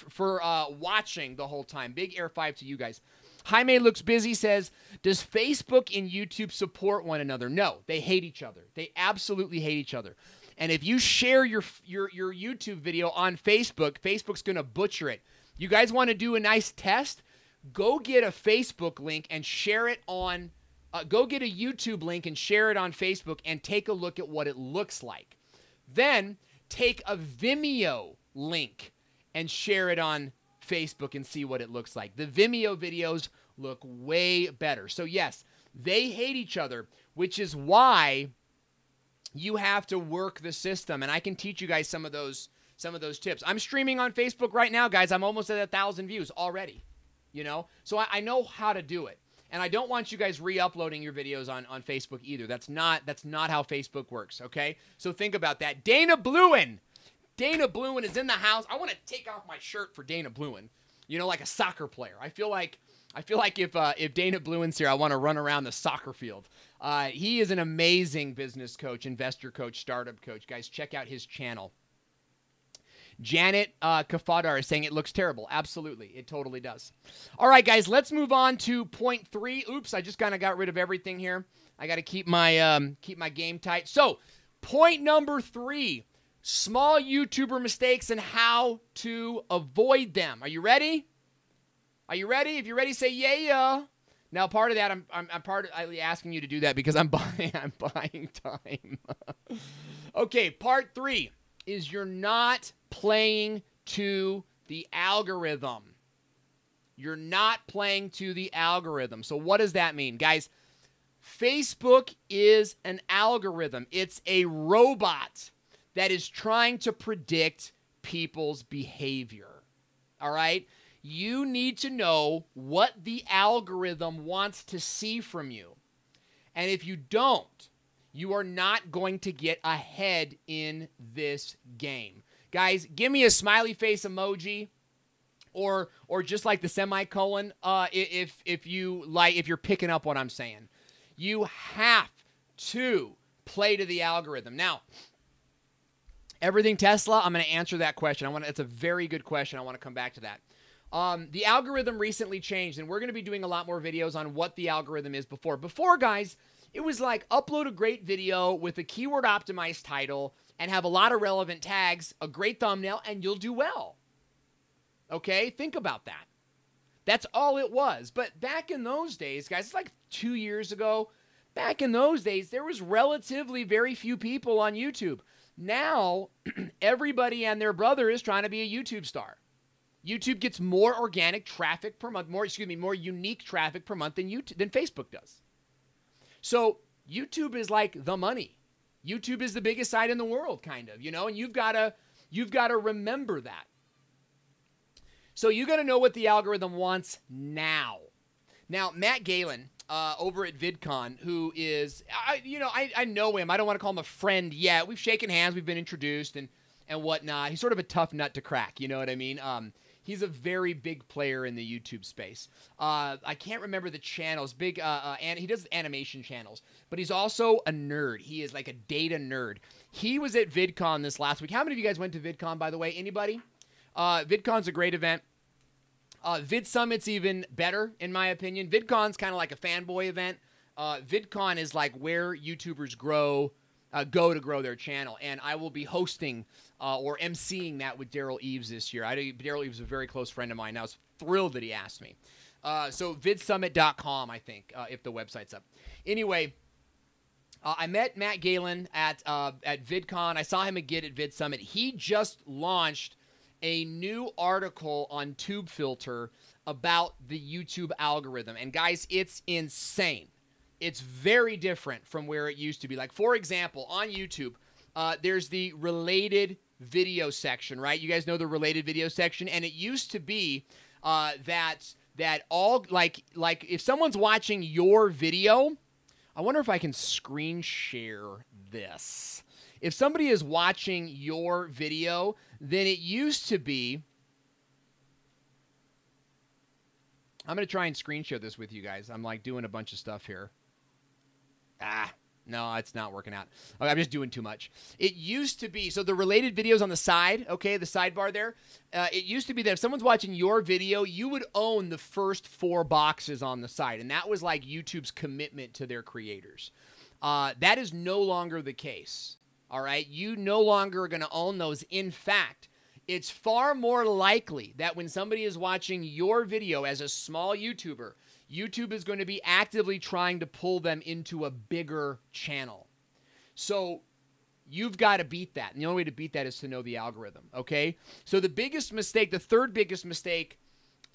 for watching the whole time. Big air five to you guys. Jaime Looks Busy says, does Facebook and YouTube support one another? No, they hate each other. They absolutely hate each other. And if you share your YouTube video on Facebook, Facebook's going to butcher it. You guys want to do a nice test? Go get a Facebook link and share it on, go get a YouTube link and share it on Facebook and take a look at what it looks like. Then take a Vimeo link and share it on Facebook and see what it looks like. The Vimeo videos look way better. So yes, they hate each other, which is why you have to work the system. And I can teach you guys some of those tips. I'm streaming on Facebook right now, guys. I'm almost at 1,000 views already, you know? So I know how to do it. And I don't want you guys re-uploading your videos on Facebook either. That's not how Facebook works, okay? So think about that. Dana Bluin is in the house. I want to take off my shirt for Dana Bluin, you know, like a soccer player. I feel like if Dana Bluin's here, I want to run around the soccer field. He is an amazing business coach, investor coach, startup coach. Guys, check out his channel. Janet Kafadar is saying it looks terrible. Absolutely. It totally does. All right, guys, let's move on to point 3. Oops, I just kind of got rid of everything here. I got to keep my game tight. So point number 3. Small YouTuber mistakes and how to avoid them. Are you ready? Are you ready? If you're ready, say yeah. Now, part of that, I'm partly asking you to do that because I'm buying time. Okay, part 3 is you're not playing to the algorithm. You're not playing to the algorithm. So what does that mean? Guys, Facebook is an algorithm. It's a robot that is trying to predict people's behavior. All right? You need to know what the algorithm wants to see from you. And if you don't, you are not going to get ahead in this game. Guys, give me a smiley face emoji or just like the semicolon if you're picking up what I'm saying. You have to play to the algorithm. Now, everything Tesla, I'm going to answer that question. It's a very good question. I want to come back to that. The algorithm recently changed, and we're going to be doing a lot more videos on what the algorithm is before. Before, guys, it was like upload a great video with a keyword optimized title and have a lot of relevant tags, a great thumbnail, and you'll do well. Okay? Think about that. That's all it was. But back in those days, guys, it's like 2 years ago. Back in those days, there was relatively very few people on YouTube. Now, everybody and their brother is trying to be a YouTube star. YouTube gets more organic traffic per month, more unique traffic per month than Facebook does. So YouTube is like the money. YouTube is the biggest site in the world, kind of, you know, and you've got to remember that. So you got to know what the algorithm wants now. Now, Matt Galen over at VidCon, who is, I know him. I don't want to call him a friend yet. We've shaken hands. We've been introduced and whatnot. He's sort of a tough nut to crack. You know what I mean? He's a very big player in the YouTube space. I can't remember the channels. And he does animation channels, but he's also a nerd. He is like a data nerd. He was at VidCon this last week. How many of you guys went to VidCon, by the way? Anybody? VidCon's a great event. VidSummit's even better, in my opinion. VidCon's kind of like a fanboy event. VidCon is like where YouTubers go to grow their channel, and I will be hosting or emceeing that with Daryl Eves this year. Daryl Eves is a very close friend of mine. I was thrilled that he asked me. So vidsummit.com, I think, if the website's up. Anyway, I met Matt Galen at VidCon. I saw him again at VidSummit. He just launched a new article on TubeFilter about the YouTube algorithm. And guys, it's insane. It's very different from where it used to be. Like, for example, on YouTube, there's the related video section, right? You guys know the related video section, and it used to be that all like if someone's watching your video, I wonder if I can screen share this. If somebody is watching your video, then it used to be, I'm going to try and screen share this with you guys. I'm like doing a bunch of stuff here. No, it's not working out. Okay, I'm just doing too much. It used to be, so the related videos on the side, okay, the sidebar there, it used to be that if someone's watching your video, you would own the first 4 boxes on the side, and that was like YouTube's commitment to their creators. That is no longer the case, all right? You no longer are going to own those. In fact, it's far more likely that when somebody is watching your video as a small YouTuber, YouTube is going to be actively trying to pull them into a bigger channel. So you've got to beat that. And the only way to beat that is to know the algorithm, okay? So the biggest mistake, the third biggest mistake,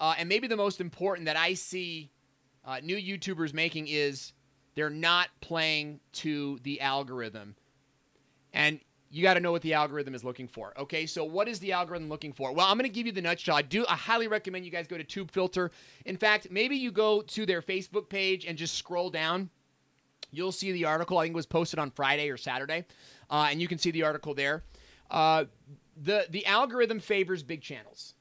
and maybe the most important that I see new YouTubers making is they're not playing to the algorithm. And you got to know what the algorithm is looking for. Okay, so what is the algorithm looking for? Well, I'm going to give you the nutshell. I highly recommend you guys go to TubeFilter. In fact, maybe you go to their Facebook page and just scroll down. You'll see the article. I think it was posted on Friday or Saturday, and you can see the article there. The algorithm favors big channels.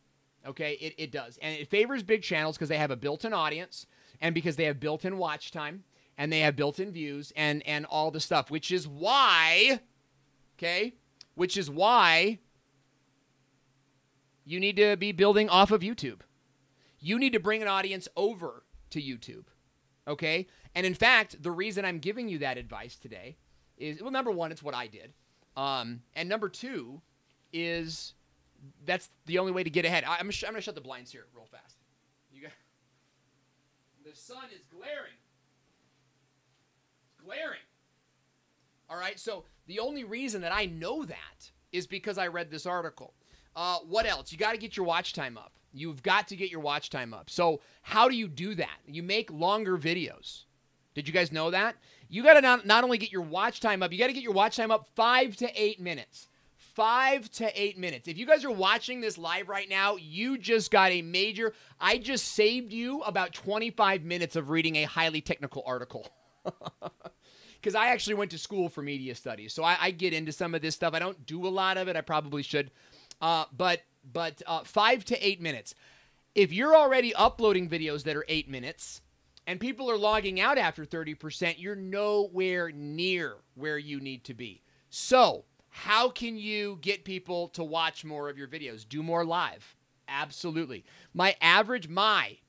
Okay, it does, and it favors big channels because they have a built-in audience, and because they have built-in watch time, and they have built-in views, and all the stuff, which is why. Okay, which is why you need to be building off of YouTube. You need to bring an audience over to YouTube, okay? And in fact, the reason I'm giving you that advice today is, well, number one, it's what I did. And number two is that's the only way to get ahead. I'm going to shut the blinds here real fast. The sun is glaring. It's glaring. All right, so the only reason that I know that is because I read this article. What else? You got to get your watch time up. You've got to get your watch time up. So how do you do that? You make longer videos. Did you guys know that? You got to not only get your watch time up, you got to get your watch time up 5 to 8 minutes. 5 to 8 minutes. If you guys are watching this live right now, you just got a major, I just saved you about 25 minutes of reading a highly technical article. Because I actually went to school for media studies, so I get into some of this stuff. I don't do a lot of it. I probably should. But 5 to 8 minutes. If you're already uploading videos that are 8 minutes and people are logging out after 30%, you're nowhere near where you need to be. So how can you get people to watch more of your videos? Do more live. Absolutely. My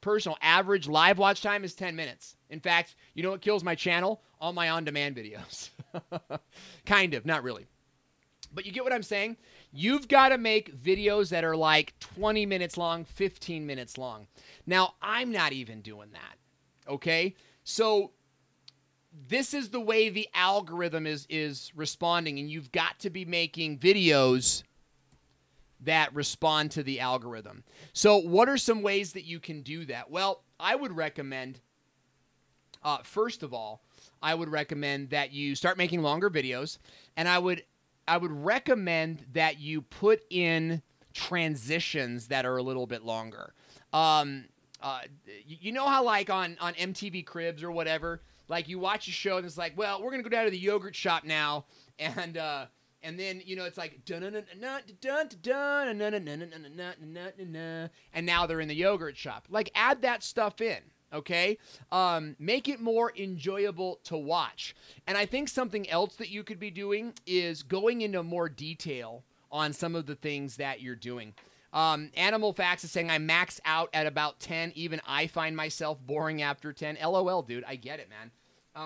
personal average live watch time is 10 minutes. In fact, you know what kills my channel? All my on-demand videos. Kind of, not really. But you get what I'm saying? You've got to make videos that are like 20 minutes long, 15 minutes long. Now, I'm not even doing that, okay? So this is the way the algorithm is responding, and you've got to be making videos that respond to the algorithm. So what are some ways that you can do that? Well, I would recommend, first of all, I would recommend that you start making longer videos, and I would recommend that you put in transitions that are a little bit longer. You know how like on MTV Cribs or whatever, like you watch a show and it's like, well, we're going to go down to the yogurt shop now and And then, you know, it's like, and now they're in the yogurt shop. Like, add that stuff in, okay? Make it more enjoyable to watch. And I think something else that you could be doing is going into more detail on some of the things that you're doing. Animal Facts is saying I max out at about 10. Even I find myself boring after 10. LOL, dude. I get it, man.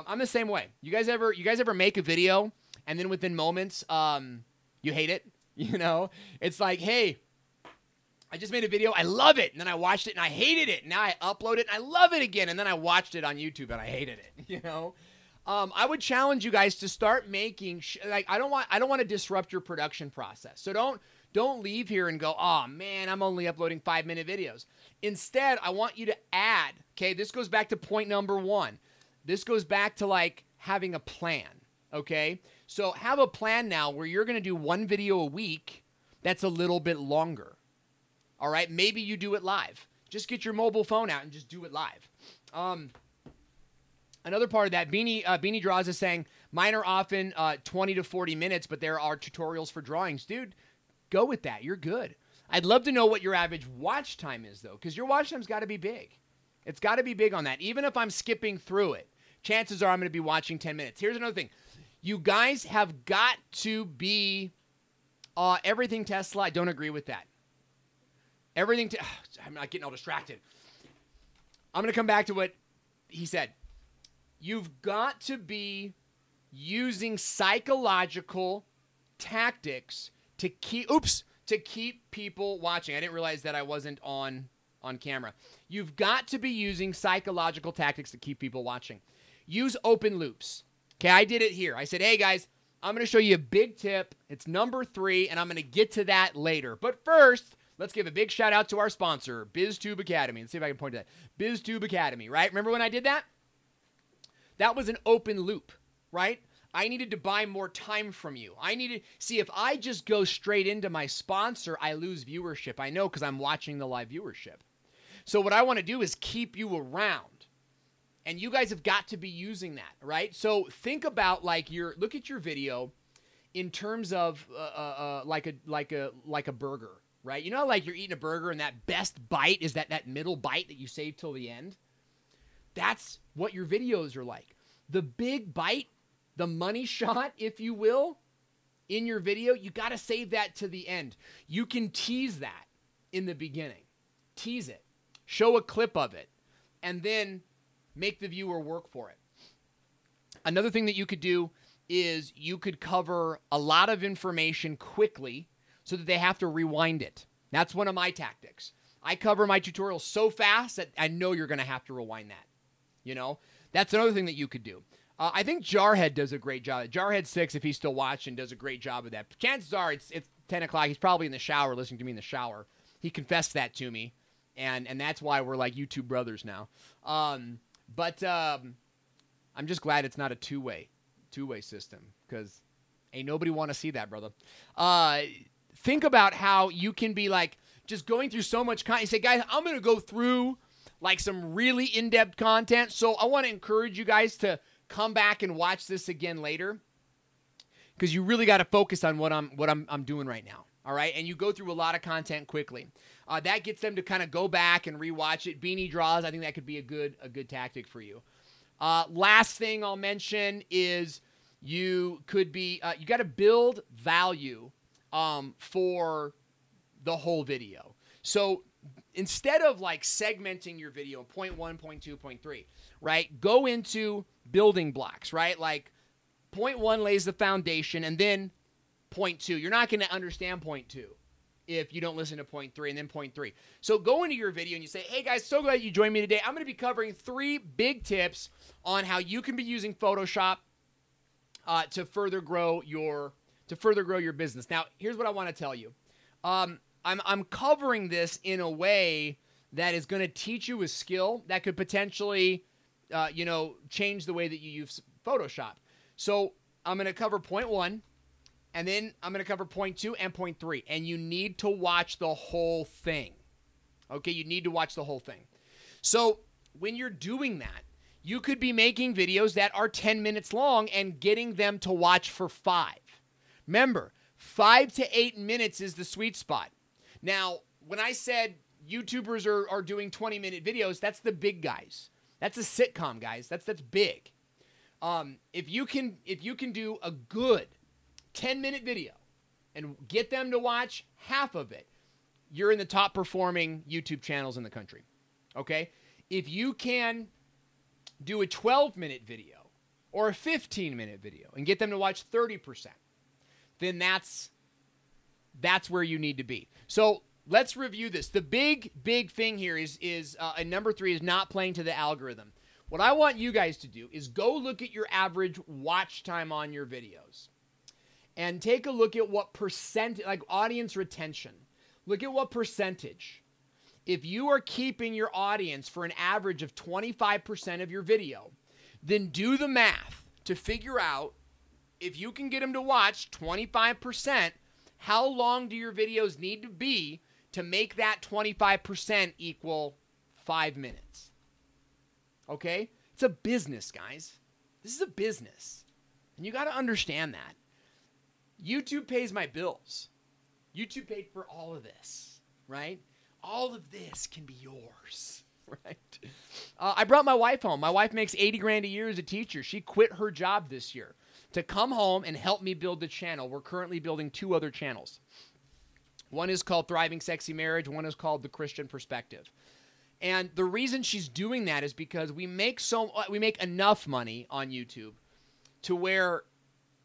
I'm the same way. You guys ever make a video and then within moments, you hate it? You know, it's like, hey, I just made a video. I love it. And then I watched it and I hated it. Now I upload it and I love it again. And then I watched it on YouTube and I hated it. You know, I would challenge you guys to start making like, I don't want to disrupt your production process. So don't leave here and go, oh man, I'm only uploading 5-minute videos. Instead, I want you to add, okay, this goes back to point number 1. This goes back to like having a plan, okay? So have a plan now where you're going to do 1 video a week that's a little bit longer, all right? Maybe you do it live. Just get your mobile phone out and just do it live. Another part of that, Beanie Draws is saying, mine are often 20 to 40 minutes, but there are tutorials for drawings. Dude, go with that. You're good. I'd love to know what your average watch time is, though, because your watch time's got to be big. It's got to be big on that. Even if I'm skipping through it, chances are I'm going to be watching 10 minutes. Here's another thing. You guys have got to be everything Tesla. I don't agree with that. I'm not getting all distracted. I'm going to come back to what he said. You've got to be using psychological tactics to keep people watching. I didn't realize that I wasn't on camera. You've got to be using psychological tactics to keep people watching. Use open loops. Okay, I did it here. I said, hey guys, I'm going to show you a big tip. It's number 3, and I'm going to get to that later. But first, let's give a big shout out to our sponsor, BizTube Academy. Let's see if I can point to that. BizTube Academy, right? Remember when I did that? That was an open loop, right? I needed to buy more time from you. See, if I just go straight into my sponsor, I lose viewership. I know because I'm watching the live viewership. So what I want to do is keep you around. And you guys have got to be using that, right? So think about look at your video in terms of like a burger, right? You know, like you're eating a burger and that best bite is that middle bite that you save till the end. That's what your videos are like. The big bite, the money shot, if you will, in your video, you got to save that to the end. You can tease that in the beginning. Tease it. Show a clip of it. And then make the viewer work for it. Another thing that you could do is you could cover a lot of information quickly so that they have to rewind it. That's one of my tactics. I cover my tutorials so fast that I know you're going to have to rewind that. You know, that's another thing that you could do. I think Jarhead does a great job. Jarhead6, if he's still watching, does a great job of that. Chances are it's 10 o'clock. He's probably in the shower listening to me in the shower. He confessed that to me, and that's why we're like YouTube brothers now. But I'm just glad it's not a two-way system because ain't nobody want to see that, brother. Think about how you can be like just going through so much content. You say, guys, I'm going to go through like some really in-depth content. So I want to encourage you guys to come back and watch this again later because you really got to focus on what I'm doing right now. All right. And you go through a lot of content quickly. That gets them to kind of go back and rewatch it. Beanie Draws, I think that could be a good tactic for you. Last thing I'll mention is you could be, you got to build value for the whole video. So instead of like segmenting your video, point 1, point 2, point 3, right? Go into building blocks, right? Like point 1 lays the foundation and then point 2. You're not going to understand point 2 if you don't listen to point 3 and then point 3. So go into your video and you say, hey guys, so glad you joined me today. I'm going to be covering 3 big tips on how you can be using Photoshop to further grow your business. Now, here's what I want to tell you. I'm covering this in a way that is going to teach you a skill that could potentially, change the way that you use Photoshop. So I'm going to cover point 1, and then I'm going to cover point 2 and point 3, and you need to watch the whole thing. Okay, you need to watch the whole thing. So when you're doing that, you could be making videos that are 10 minutes long and getting them to watch for 5. Remember, 5 to 8 minutes is the sweet spot. Now, when I said YouTubers are doing 20-minute videos, that's the big guys. That's a sitcom, guys. That's big. If you can do a good 10-minute video and get them to watch half of it, you're in the top performing YouTube channels in the country. Okay? If you can do a 12-minute video or a 15-minute video and get them to watch 30%, then that's where you need to be. So let's review this. The big thing here is number 3 is not playing to the algorithm. What I want you guys to do is go look at your average watch time on your videos and take a look at what percent, like audience retention. Look at what percentage. If you are keeping your audience for an average of 25% of your video, then do the math to figure out if you can get them to watch 25%, how long do your videos need to be to make that 25% equal 5 minutes? Okay? It's a business, guys. This is a business. And you got to understand that. YouTube pays my bills. YouTube paid for all of this, right? All of this can be yours, right? I brought my wife home. My wife makes 80 grand a year as a teacher. She quit her job this year to come home and help me build the channel. We're currently building 2 other channels. One is called Thriving Sexy Marriage. One is called The Christian Perspective. And the reason she's doing that is because we make enough money on YouTube to where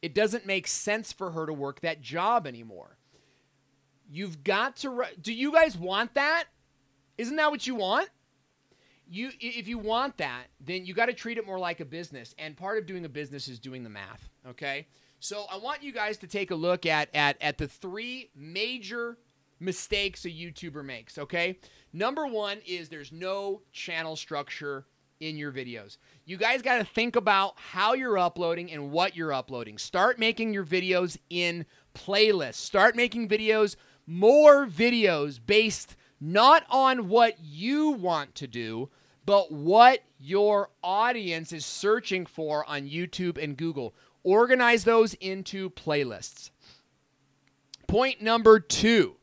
it doesn't make sense for her to work that job anymore. You've got to... Do you guys want that? Isn't that what you want? If you want that, then you got to treat it more like a business. And part of doing a business is doing the math, okay? So I want you guys to take a look at the 3 major mistakes a YouTuber makes, okay? Number 1 is there's no channel structure in your videos. You guys got to think about how you're uploading and what you're uploading. Start making your videos in playlists. Start making more videos based not on what you want to do, but what your audience is searching for on YouTube and Google. Organize those into playlists. Point number 2,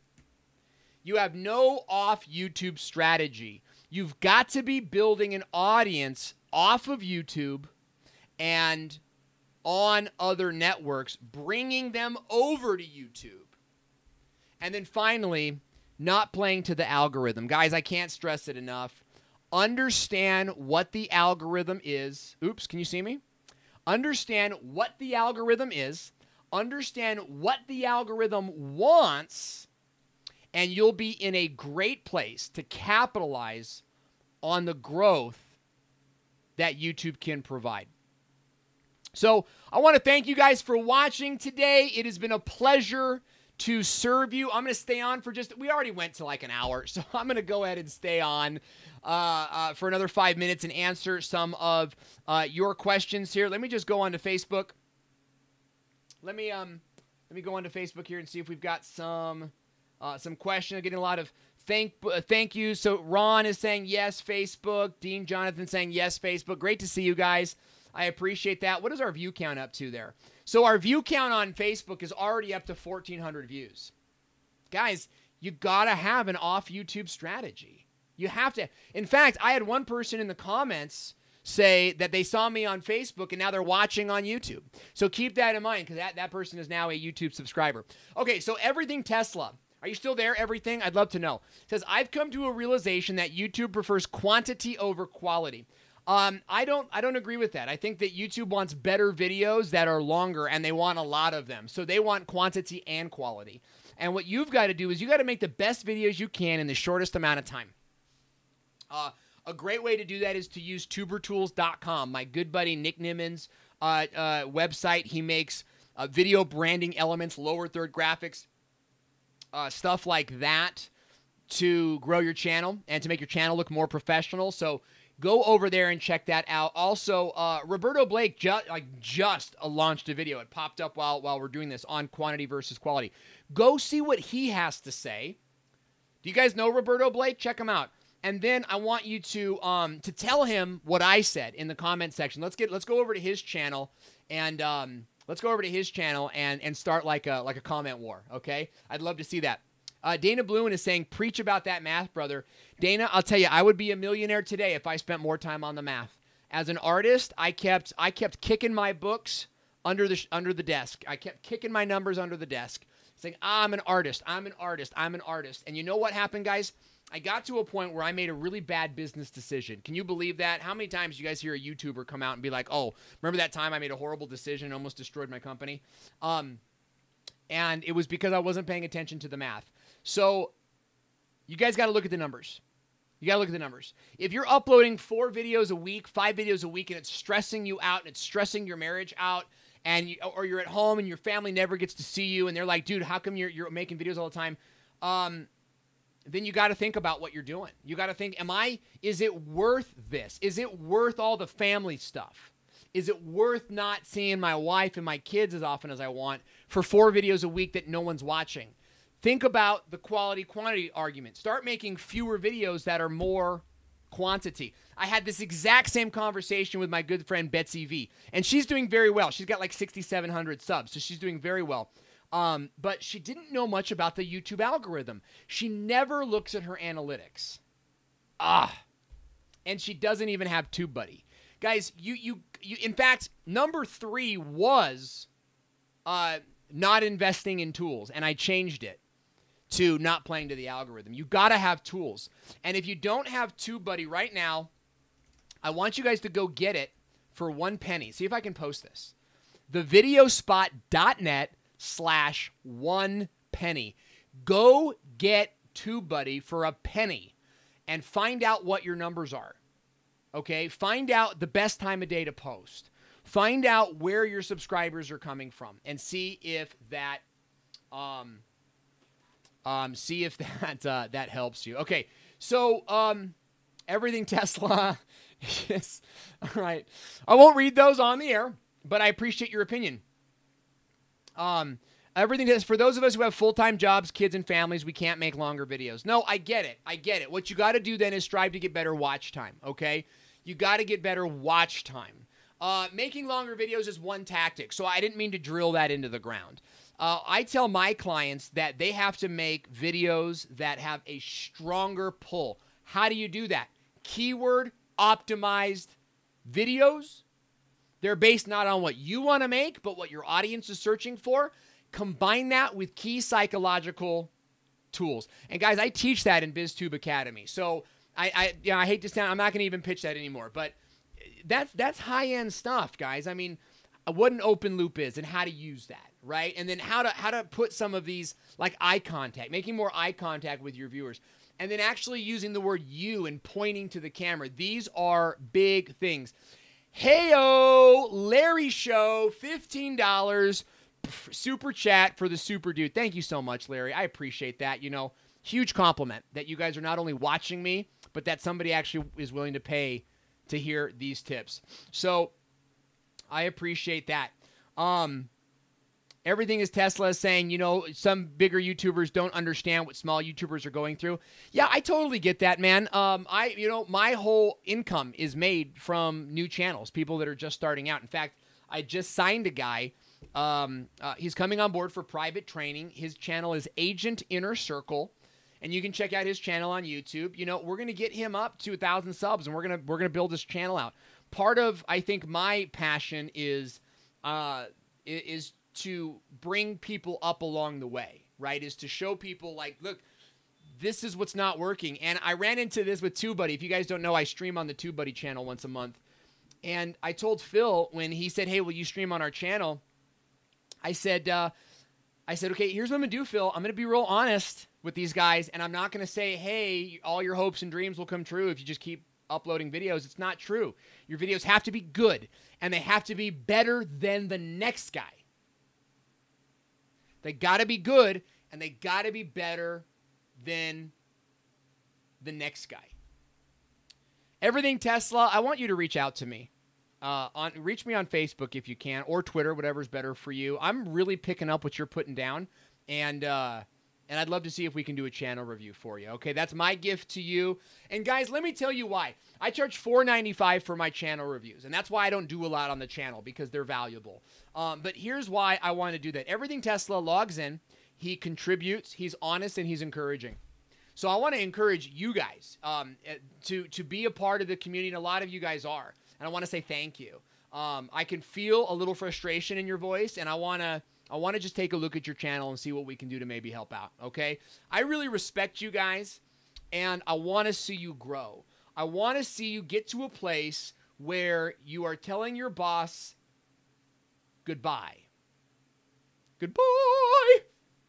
you have no off YouTube strategy. You've got to be building an audience off of YouTube and on other networks, bringing them over to YouTube. And then finally, not playing to the algorithm. Guys, I can't stress it enough. Understand what the algorithm is. Oops, can you see me? Understand what the algorithm is. Understand what the algorithm wants. And you'll be in a great place to capitalize on the growth that YouTube can provide. So I want to thank you guys for watching today. It has been a pleasure to serve you. I'm going to stay on for we already went to like an hour, so I'm going to go ahead and stay on for another 5 minutes and answer some of your questions here. Let me just go on to Facebook. Let me go on to Facebook here and see if we've got some questions. I'm getting a lot of thank you. So Ron is saying yes, Facebook. Dean Jonathan saying yes, Facebook. Great to see you guys. I appreciate that. What is our view count up to there? So our view count on Facebook is already up to 1,400 views. Guys, you got to have an off YouTube strategy. You have to. In fact, I had one person in the comments say that they saw me on Facebook and now they're watching on YouTube. So keep that in mind because that person is now a YouTube subscriber. Okay, so Everything Tesla. Are you still there, Everything? I'd love to know. It says, I've come to a realization that YouTube prefers quantity over quality. I don't agree with that. I think that YouTube wants better videos that are longer and they want a lot of them. So they want quantity and quality. And what you've got to do is you got to make the best videos you can in the shortest amount of time. A great way to do that is to use tubertools.com. My good buddy Nick Nimmons' website. He makes video branding elements, lower third graphics, stuff like that to grow your channel and to make your channel look more professional. So go over there and check that out. Also, Roberto Blake just launched a video. It popped up while we're doing this on quantity versus quality. Go see what he has to say. Do you guys know Roberto Blake? Check him out. And then I want you to tell him what I said in the comment section. Let's go over to his channel and let's go over to his channel and start like a comment war, okay? I'd love to see that. Dana Bluen is saying, preach about that math, brother. Dana, I'll tell you, I would be a millionaire today if I spent more time on the math. As an artist, I kept kicking my books under the desk. I kept kicking my numbers under the desk, saying, I'm an artist, I'm an artist, I'm an artist. And you know what happened, guys? I got to a point where I made a really bad business decision. Can you believe that? How many times you guys hear a YouTuber come out and be like, oh, remember that time I made a horrible decision and almost destroyed my company? And it was because I wasn't paying attention to the math. So you guys got to look at the numbers. You got to look at the numbers. If you're uploading 4 videos a week, 5 videos a week, and it's stressing you out and it's stressing your marriage out, and or you're at home and your family never gets to see you, and they're like, dude, how come you're making videos all the time? Then you got to think about what you're doing. You got to think, is it worth this? Is it worth all the family stuff? Is it worth not seeing my wife and my kids as often as I want for 4 videos a week that no one's watching? Think about the quality-quantity argument. Start making fewer videos that are more quantity. I had this exact same conversation with my good friend Betsy V, and she's doing very well. She's got like 6,700 subs, so she's doing very well. But she didn't know much about the YouTube algorithm. She never looks at her analytics. And she doesn't even have TubeBuddy. Guys, you in fact, number 3 was not investing in tools, and I changed it to not playing to the algorithm. You got to have tools. And if you don't have TubeBuddy right now, I want you guys to go get it for 1 penny. See if I can post this. thevideospot.net/1 penny. Go get TubeBuddy for a penny and find out what your numbers are. Okay? Find out the best time of day to post. Find out where your subscribers are coming from and see if that that helps you. Okay, so everything Tesla. Yes, all right. I won't read those on the air, but I appreciate your opinion. Everything is for those of us who have full-time jobs, kids, and families. We can't make longer videos. No, I get it. I get it. What you got to do then is strive to get better watch time. Okay, you got to get better watch time. Making longer videos is one tactic, so I didn't mean to drill that into the ground. I tell my clients that they have to make videos that have a stronger pull. How do you do that? Keyword optimized videos. They're based not on what you want to make, but what your audience is searching for. Combine that with key psychological tools. And guys, I teach that in BizTube Academy. So I hate to sound, I'm not going to even pitch that anymore, but that's high-end stuff, guys. I mean, what an open loop is and how to use that, right? And then how to put some of these, like eye contact, making more eye contact with your viewers, and then actually using the word you and pointing to the camera. These are big things. Heyo, Larry Show, $15 super chat for the super dude. Thank you so much, Larry. I appreciate that. You know, huge compliment that you guys are not only watching me, but that somebody actually is willing to pay to hear these tips. So I appreciate that. Everything is Tesla is saying, you know, some bigger YouTubers don't understand what small YouTubers are going through. Yeah, I totally get that, man. My whole income is made from new channels, people that are just starting out. In fact, I just signed a guy. He's coming on board for private training. His channel is Agent Inner Circle, and you can check out his channel on YouTube. You know, we're going to get him up to 1,000 subs, and we're going to build his channel out. Part of, I think, my passion is to bring people up along the way, right? Is to show people, like, look, this is what's not working. And I ran into this with TubeBuddy. If you guys don't know, I stream on the TubeBuddy channel once a month. And I told Phil when he said, hey, will you stream on our channel? I said, okay, here's what I'm going to do, Phil. I'm going to be real honest with these guys, and I'm not going to say, hey, all your hopes and dreams will come true if you just keep uploading videos. It's not true. Your videos have to be good, and they have to be better than the next guy. They got to be good, and they got to be better than the next guy. Everything Tesla, I want you to reach out to me. Reach me on Facebook if you can, or Twitter, whatever's better for you. I'm really picking up what you're putting down, and And I'd love to see if we can do a channel review for you. Okay, that's my gift to you. And guys, let me tell you why. I charge $4.95 for my channel reviews. And that's why I don't do a lot on the channel, because they're valuable. But here's why I want to do that. Everything Tesla logs in, he contributes, he's honest, and he's encouraging. So I want to encourage you guys to be a part of the community, and a lot of you guys are. And I want to say thank you. I can feel a little frustration in your voice, and I want to just take a look at your channel and see what we can do to maybe help out, okay? I really respect you guys, and I want to see you grow. I want to see you get to a place where you are telling your boss goodbye. Goodbye!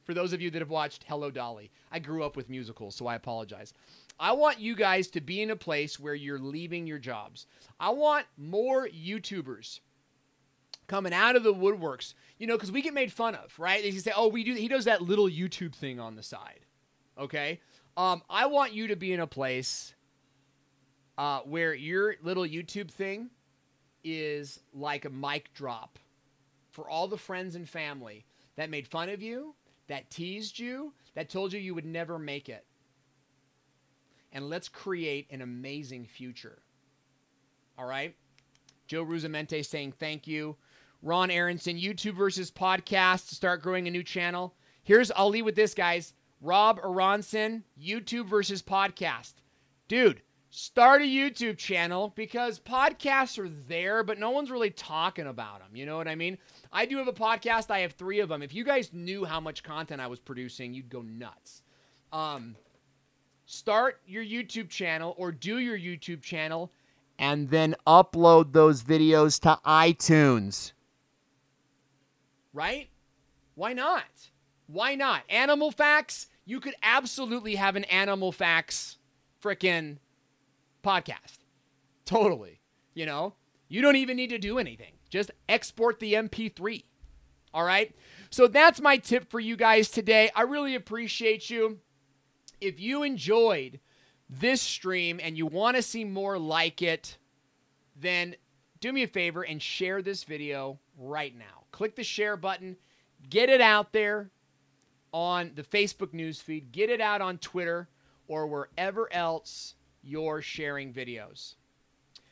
For those of you that have watched Hello Dolly, I grew up with musicals, so I apologize. I want you guys to be in a place where you're leaving your jobs. I want more YouTubers coming out of the woodworks, you know, because we get made fun of, right? They say, oh, he does that little YouTube thing on the side, okay? I want you to be in a place where your little YouTube thing is like a mic drop for all the friends and family that made fun of you, that teased you, that told you you would never make it. And let's create an amazing future. All right? Joe Rusamente saying thank you. Ron Aronson, YouTube versus podcast to start growing a new channel. I'll leave with this, guys. Rob Aronson, YouTube versus podcast. Dude, start a YouTube channel, because podcasts are there, but no one's really talking about them. You know what I mean? I do have a podcast. I have 3 of them. If you guys knew how much content I was producing, you'd go nuts. Start your YouTube channel, or do your YouTube channel, and then upload those videos to iTunes. Right? Why not? Why not? Animal facts? You could absolutely have an animal facts frickin' podcast. Totally. You know? You don't even need to do anything. Just export the MP3. All right? So that's my tip for you guys today. I really appreciate you. If you enjoyed this stream and you want to see more like it, then do me a favor and share this video right now. Click the share button. Get it out there on the Facebook newsfeed. Get it out on Twitter or wherever else you're sharing videos.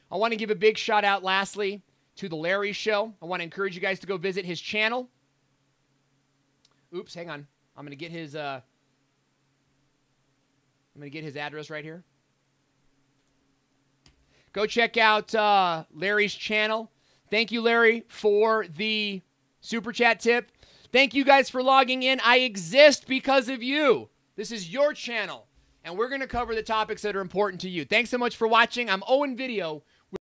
I want to give a big shout out lastly to The Larry Show. I want to encourage you guys to go visit his channel. Oops, hang on. I'm going to get his address right here. Go check out Larry's channel. Thank you, Larry, for the super chat tip. Thank you guys for logging in. I exist because of you. This is your channel, and we're going to cover the topics that are important to you. Thanks so much for watching. I'm Owen Video